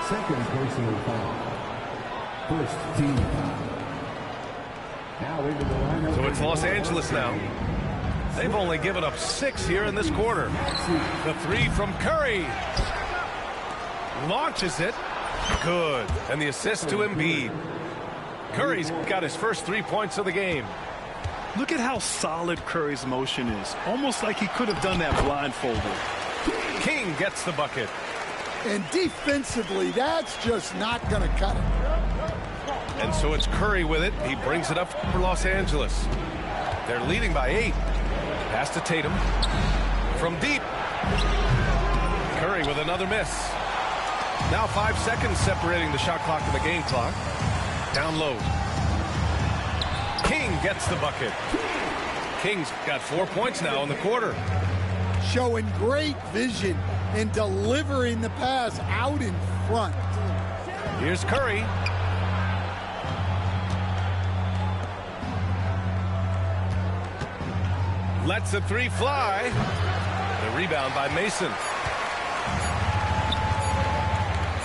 Second personal foul. First team foul. Now into the lineup. So it's Los Angeles now. They've only given up 6 here in this quarter. The 3 from Curry. Launches it. Good. And the assist to Embiid. Curry's got his first 3 points of the game. Look at how solid Curry's motion is. Almost like he could have done that blindfolded. King gets the bucket. And defensively, that's just not going to cut it. And so it's Curry with it. He brings it up for Los Angeles. They're leading by 8. Pass to Tatum. From deep. Curry with another miss. Now 5 seconds separating the shot clock and the game clock. Down low. King gets the bucket. King's got 4 points now in the quarter. Showing great vision and delivering the pass out in front. Here's Curry. Lets the 3 fly. The rebound by Mason.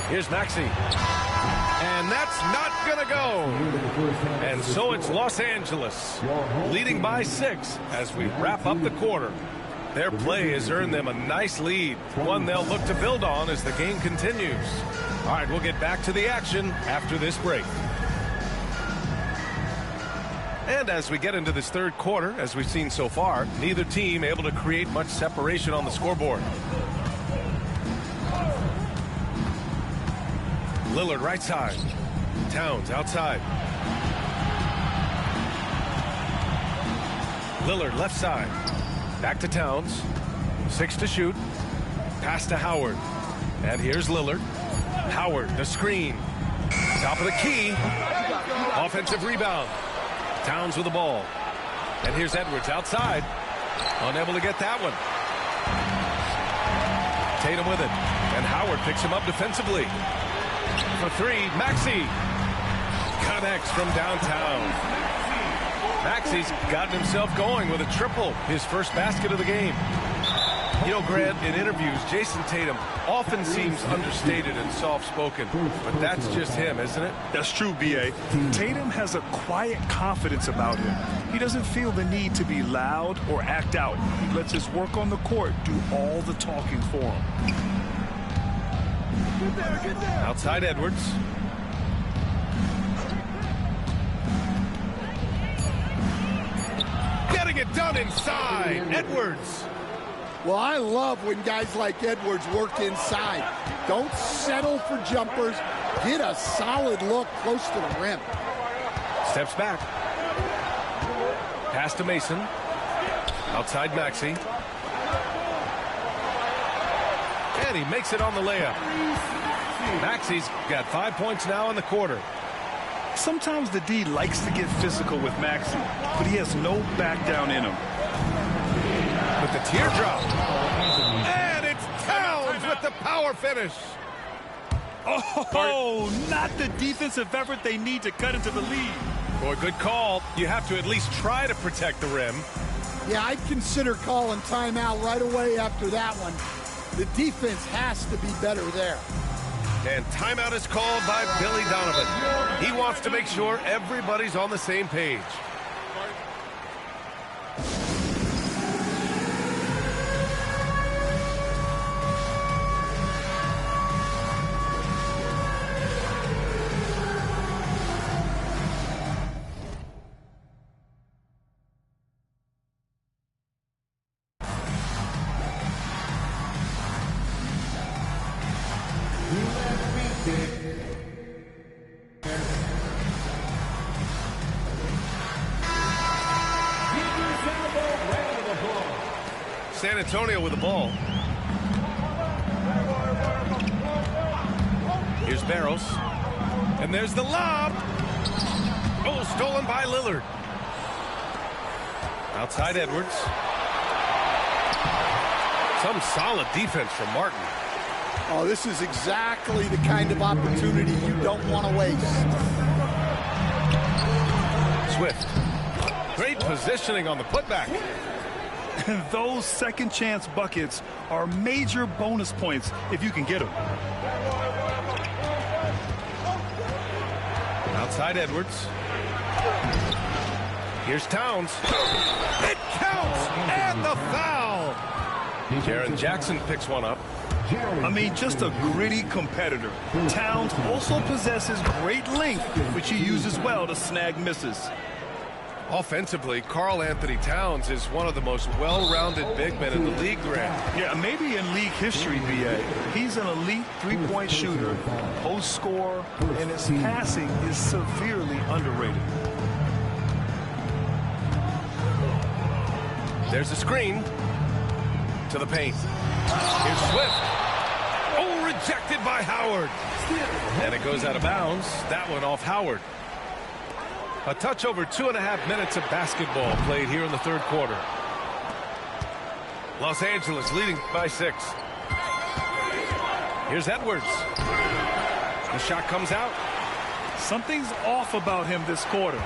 Here's Maxey. And that's not going to go. And so it's Los Angeles leading by 6 as we wrap up the quarter. Their play has earned them a nice lead, one they'll look to build on as the game continues. All right, we'll get back to the action after this break. And as we get into this third quarter, as we've seen so far, neither team able to create much separation on the scoreboard. Lillard right side. Towns outside. Lillard left side. Back to Towns. 6 to shoot. Pass to Howard. And here's Lillard. Howard, the screen. Top of the key. Offensive rebound. Towns with the ball. And here's Edwards outside. Unable to get that one. Tatum with it. And Howard picks him up defensively. For 3, Maxey. Connects from downtown. Maxey's gotten himself going with a triple. His first basket of the game. You know, Grant, in interviews, Jason Tatum often seems understated and soft-spoken, but that's just him, isn't it? That's true, B.A. Tatum has a quiet confidence about him. He doesn't feel the need to be loud or act out. He lets his work on the court do all the talking for him. Get there. Outside Edwards. Getting it done inside. Edwards. Well, I love when guys like Edwards work inside. Don't settle for jumpers. Get a solid look close to the rim. Steps back. Pass to Mason. Outside Maxey. And he makes it on the layup. Maxey's got 5 points now in the quarter. Sometimes the D likes to get physical with Maxey, but he has no back down in him. With the teardrop. And it's Towns with the power finish. Oh, not the defensive effort they need to cut into the lead. Boy, good call. You have to at least try to protect the rim. Yeah, I'd consider calling timeout right away after that one. The defense has to be better there. And timeout is called by Billy Donovan. He wants to make sure everybody's on the same page. San Antonio with the ball. Here's Barros. And there's the lob. Oh, stolen by Lillard. Outside Edwards. Some solid defense from Martin. Oh, this is exactly the kind of opportunity you don't want to waste. Swift. Great positioning on the putback. Those second chance buckets are major bonus points if you can get them. Outside Edwards. Here's Towns. It counts! And the foul! Jaren Jackson picks one up. I mean, just a gritty competitor. Towns also possesses great length, which he uses well to snag misses. Offensively, Karl Anthony Towns is one of the most well-rounded big men in the league, Grant. Yeah, maybe in league history, B.A. He's an elite three-point shooter, post scorer, and his passing is severely underrated. There's a screen to the paint. Here's Swift. Oh, rejected by Howard. And it goes out of bounds. That one off Howard. A touch over 2.5 minutes of basketball played here in the third quarter. Los Angeles leading by 6. Here's Edwards. The shot comes out. Something's off about him this quarter.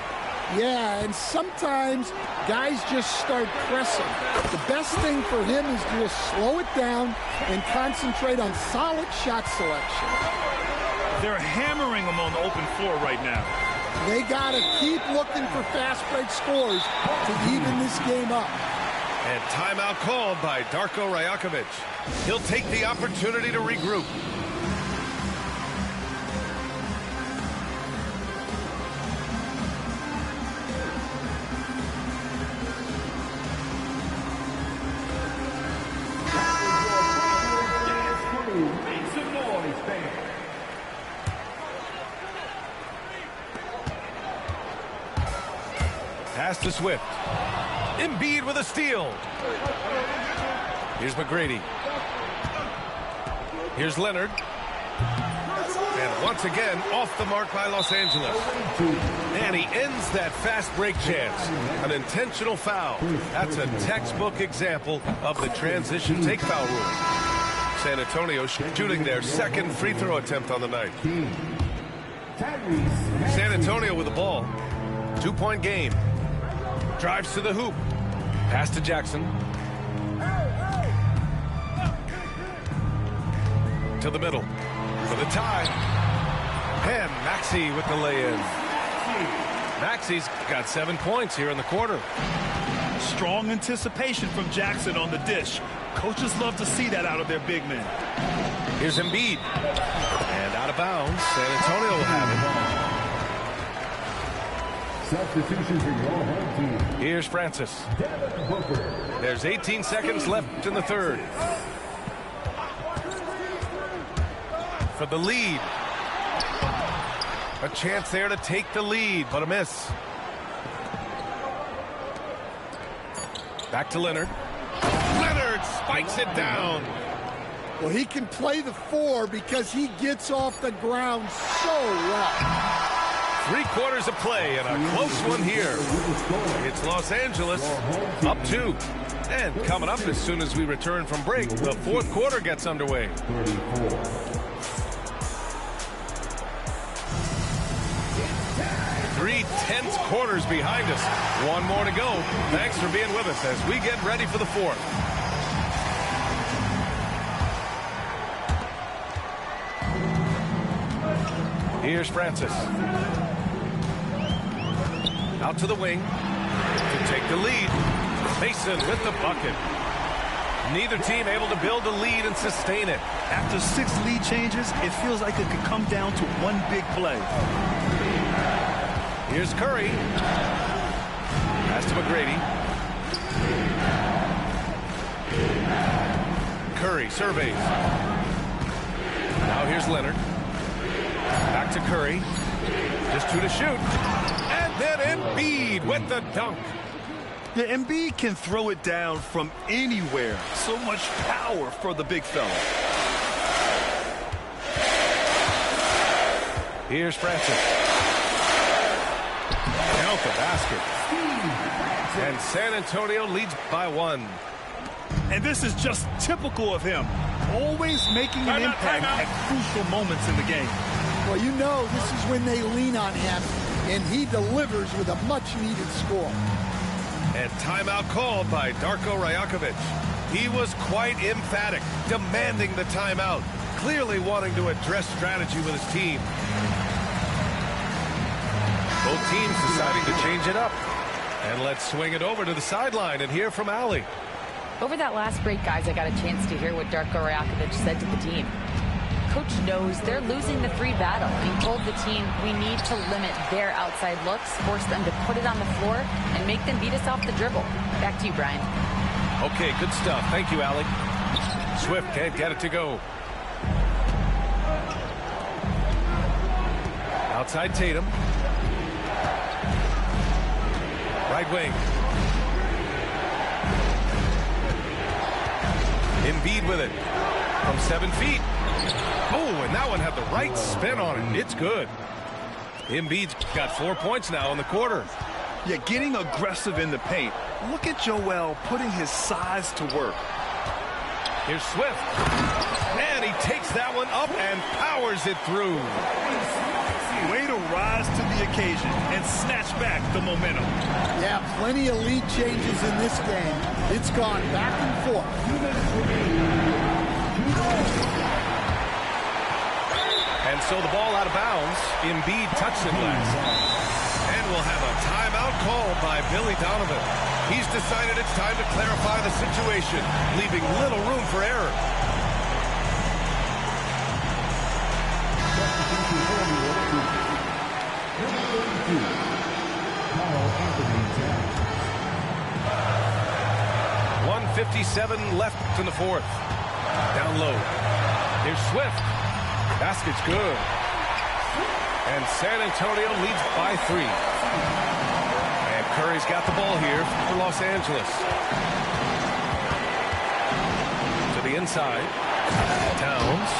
Yeah, and sometimes guys just start pressing. The best thing for him is to just slow it down and concentrate on solid shot selection. They're hammering him on the open floor right now. They got to keep looking for fast break scores to even this game up. And timeout called by Darko Rajakovic. He'll take the opportunity to regroup. Pass to Swift. Embiid with a steal. Here's McGrady. Here's Leonard. And once again, off the mark by Los Angeles. And he ends that fast break chance. An intentional foul. That's a textbook example of the transition take foul rule. San Antonio shooting their second free throw attempt on the night. San Antonio with the ball. 2-point game. Drives to the hoop. Pass to Jackson. To the middle. For the tie. And Maxey with the lay-in. Maxey's got 7 points here in the quarter. Strong anticipation from Jackson on the dish. Coaches love to see that out of their big men. Here's Embiid. And out of bounds. San Antonio will have it. Substitution for your home team. Here's Francis. There's 18 seconds left in the third. For the lead. A chance there to take the lead, but a miss. Back to Leonard. Leonard spikes it down. Well, he can play the 4 because he gets off the ground so well. 3 quarters of play and a close one here. It's Los Angeles up 2. And coming up as soon as we return from break, the fourth quarter gets underway. 3 tense quarters behind us. One more to go. Thanks for being with us as we get ready for the fourth. Here's Francis. Out to the wing to take the lead. Mason with the bucket. Neither team able to build a lead and sustain it. After 6 lead changes, it feels like it could come down to one big play. Here's Curry. Pass to McGrady. Curry surveys. Now here's Leonard. Back to Curry. Just 2 to shoot. And then Embiid with the dunk. The Embiid can throw it down from anywhere. So much power for the big fella. Here's Francis. Count the basket. And San Antonio leads by 1. And this is just typical of him. Always making an impact at crucial moments in the game. Well, you know this is when they lean on him, and he delivers with a much-needed score. And timeout called by Darko Rajakovic. He was quite emphatic, demanding the timeout, clearly wanting to address strategy with his team. Both teams deciding to change it up. And let's swing it over to the sideline and hear from Allie. Over that last break, guys, I got a chance to hear what Darko Rajakovic said to the team. Coach knows they're losing the 3 battle. He told the team we need to limit their outside looks, force them to put it on the floor, and make them beat us off the dribble. Back to you, Brian. Okay, good stuff. Thank you, Allie. Swift can't get it to go. Outside Tatum. Right wing. Embiid with it. From 7 feet. Oh, and that one had the right spin on it. It's good. Embiid's got 4 points now in the quarter. Yeah, getting aggressive in the paint. Look at Joel putting his size to work. Here's Swift. And he takes that one up and powers it through. Way to rise to the occasion and snatch back the momentum. Yeah, plenty of lead changes in this game. It's gone back and forth. And so the ball out of bounds. Embiid touched it last. And we'll have a timeout called by Billy Donovan. He's decided it's time to clarify the situation, leaving little room for error. .157 left in the fourth. Down low. Here's Swift. Basket's good. And San Antonio leads by 3. And Curry's got the ball here for Los Angeles. To the inside. Towns.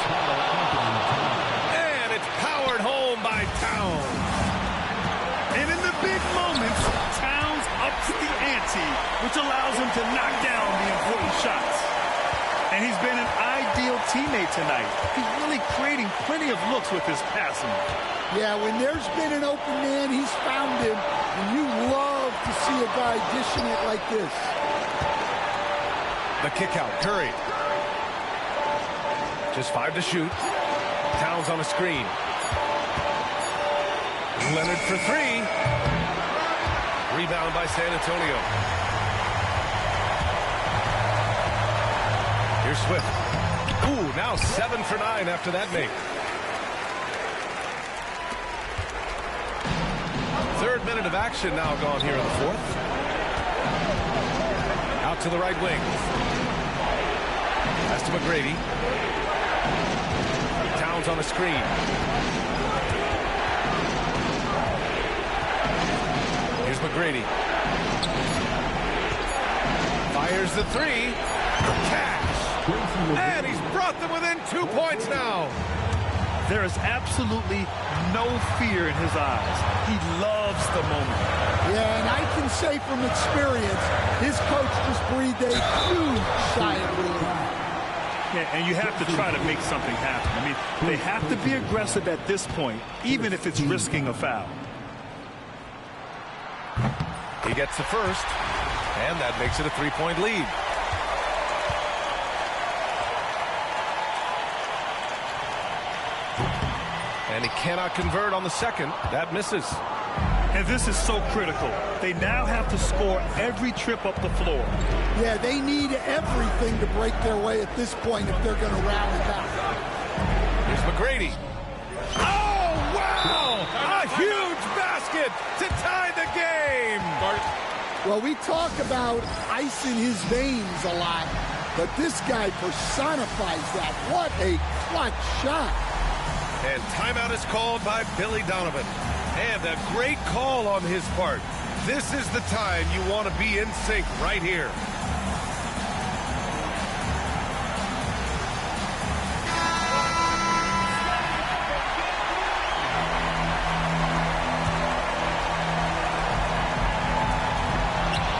And it's powered home by Towns. And in the big moments, Towns ups the ante, which allows him to knock down the important shots. And he's been an ideal teammate tonight. He's really creating plenty of looks with his passing. Yeah, when there's been an open man, he's found him. And you love to see a guy dishing it like this. The kick out, Curry. Just 5 to shoot. Towns on a screen. Leonard for 3. Rebound by San Antonio. Here's Swift. Ooh, now 7 for 9 after that make. Third minute of action now gone here in the fourth. Out to the right wing. Pass to McGrady. Towns on a screen. Here's McGrady. Fires the 3. Cash. And he's brought them within 2 points now. There is absolutely no fear in his eyes. He loves the moment. Yeah, and I can say from experience, his coach just breathed a huge sigh of relief. Yeah, and you have to try to make something happen. I mean, they have to be aggressive at this point, even if it's risking a foul. He gets the first, and that makes it a 3-point lead. And he cannot convert on the second. That misses. And this is so critical. They now have to score every trip up the floor. Yeah, they need everything to break their way at this point if they're going to rally back. Here's McGrady. Oh, wow! A huge basket to tie the game! Well, we talk about ice in his veins a lot, but this guy personifies that. What a clutch shot. And timeout is called by Billy Donovan. And a great call on his part. This is the time you want to be in sync right here.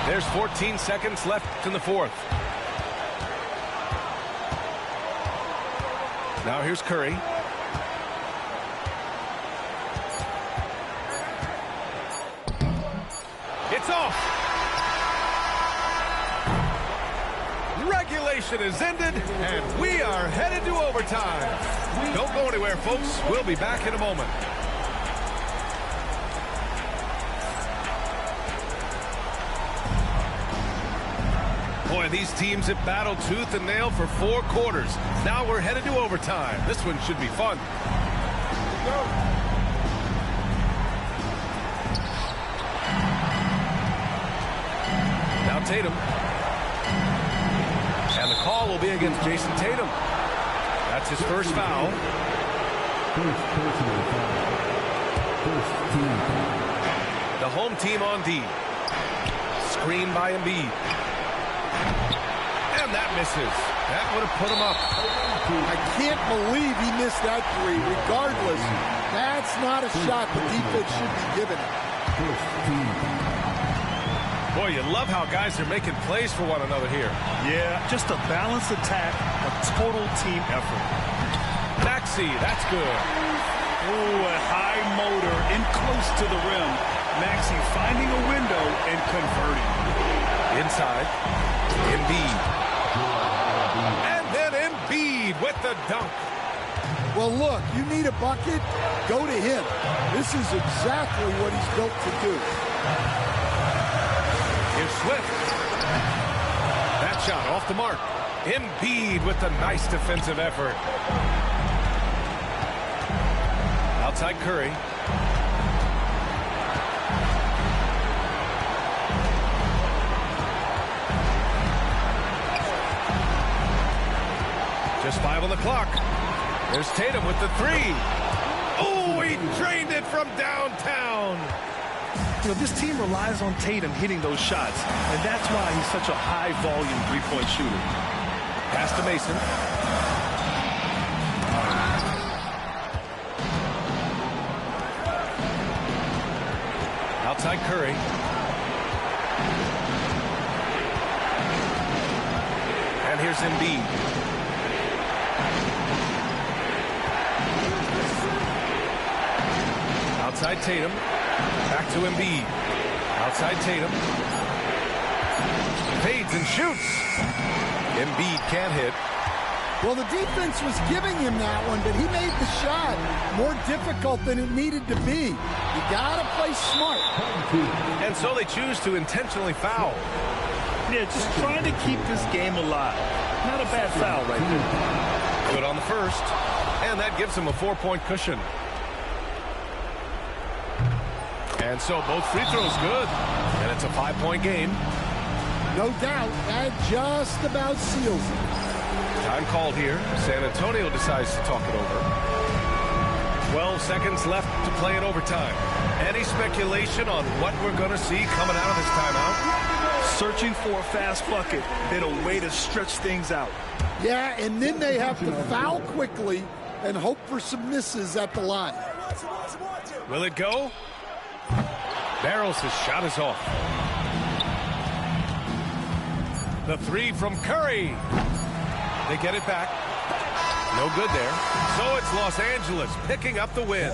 There's 14 seconds left in the fourth. Now here's Curry. It's off. Regulation is ended, and we are headed to overtime. Don't go anywhere, folks. We'll be back in a moment. Boy, these teams have battled tooth and nail for 4 quarters. Now we're headed to overtime. This one should be fun. Now Tatum. And the call will be against Jason Tatum. That's his first foul. The home team on D. Screen by Embiid. And that misses. That would have put him up. I can't believe he missed that three. Regardless, that's not a shot the defense should be giving him. Boy, you love how guys are making plays for one another here. Yeah, just a balanced attack, a total team effort. Maxey, that's good. Oh, a high motor in close to the rim. Maxey finding a window and converting. Inside, Embiid. And then Embiid with the dunk. Well, look, you need a bucket, go to him. This is exactly what he's built to do. Here's Swift. That shot off the mark. Embiid with a nice defensive effort. Outside Curry. Just 5 on the clock. There's Tatum with the 3. Oh, he drained it from downtown. You know, this team relies on Tatum hitting those shots, and that's why he's such a high-volume three-point shooter. Pass to Mason. Outside Curry. And here's Embiid. Outside Tatum. Back to Embiid. Outside Tatum. Fades and shoots. Embiid can't hit. Well, the defense was giving him that one, but he made the shot more difficult than it needed to be. You got to play smart. And so they choose to intentionally foul. Yeah, just trying to keep this game alive. Not a bad foul right there. Good on the first. And that gives him a 4-point cushion. And so both free throws good. And it's a 5-point game. No doubt, that just about seals it. Time called here. San Antonio decides to talk it over. 12 seconds left to play in overtime. Any speculation on what we're going to see coming out of this timeout? Searching for a fast bucket, then a way to stretch things out. Yeah, and then they have to foul quickly and hope for some misses at the line. Will it go? Barrels, his shot is off. The 3 from Curry. They get it back. No good there. So it's Los Angeles picking up the win.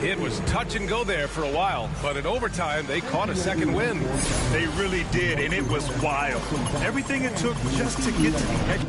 It was touch and go there for a while, but in overtime, they caught a second win. They really did, and it was wild. Everything it took just to get to the edge.